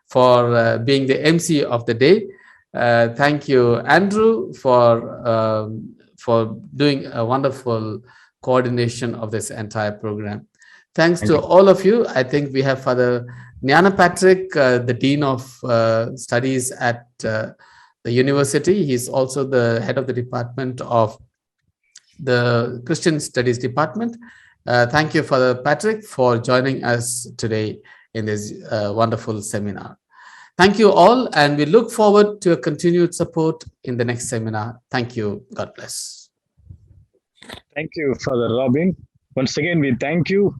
for being the MC of the day. Thank you, Andrew, for doing a wonderful coordination of this entire program. Thanks to all of you. I think we have Father Jnana Patrick, the Dean of Studies at the university. He's also the head of the department of the Christian Studies Department. Thank you, Father Patrick, for joining us today in this wonderful seminar. Thank you all, and we look forward to your continued support in the next seminar. Thank you. God bless. Thank you, Father Robin. Once again, we thank you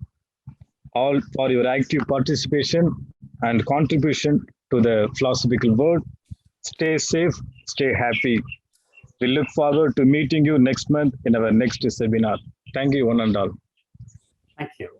all for your active participation and contribution to the philosophical world. Stay safe, stay happy. We look forward to meeting you next month in our next seminar. Thank you, one and all. Thank you.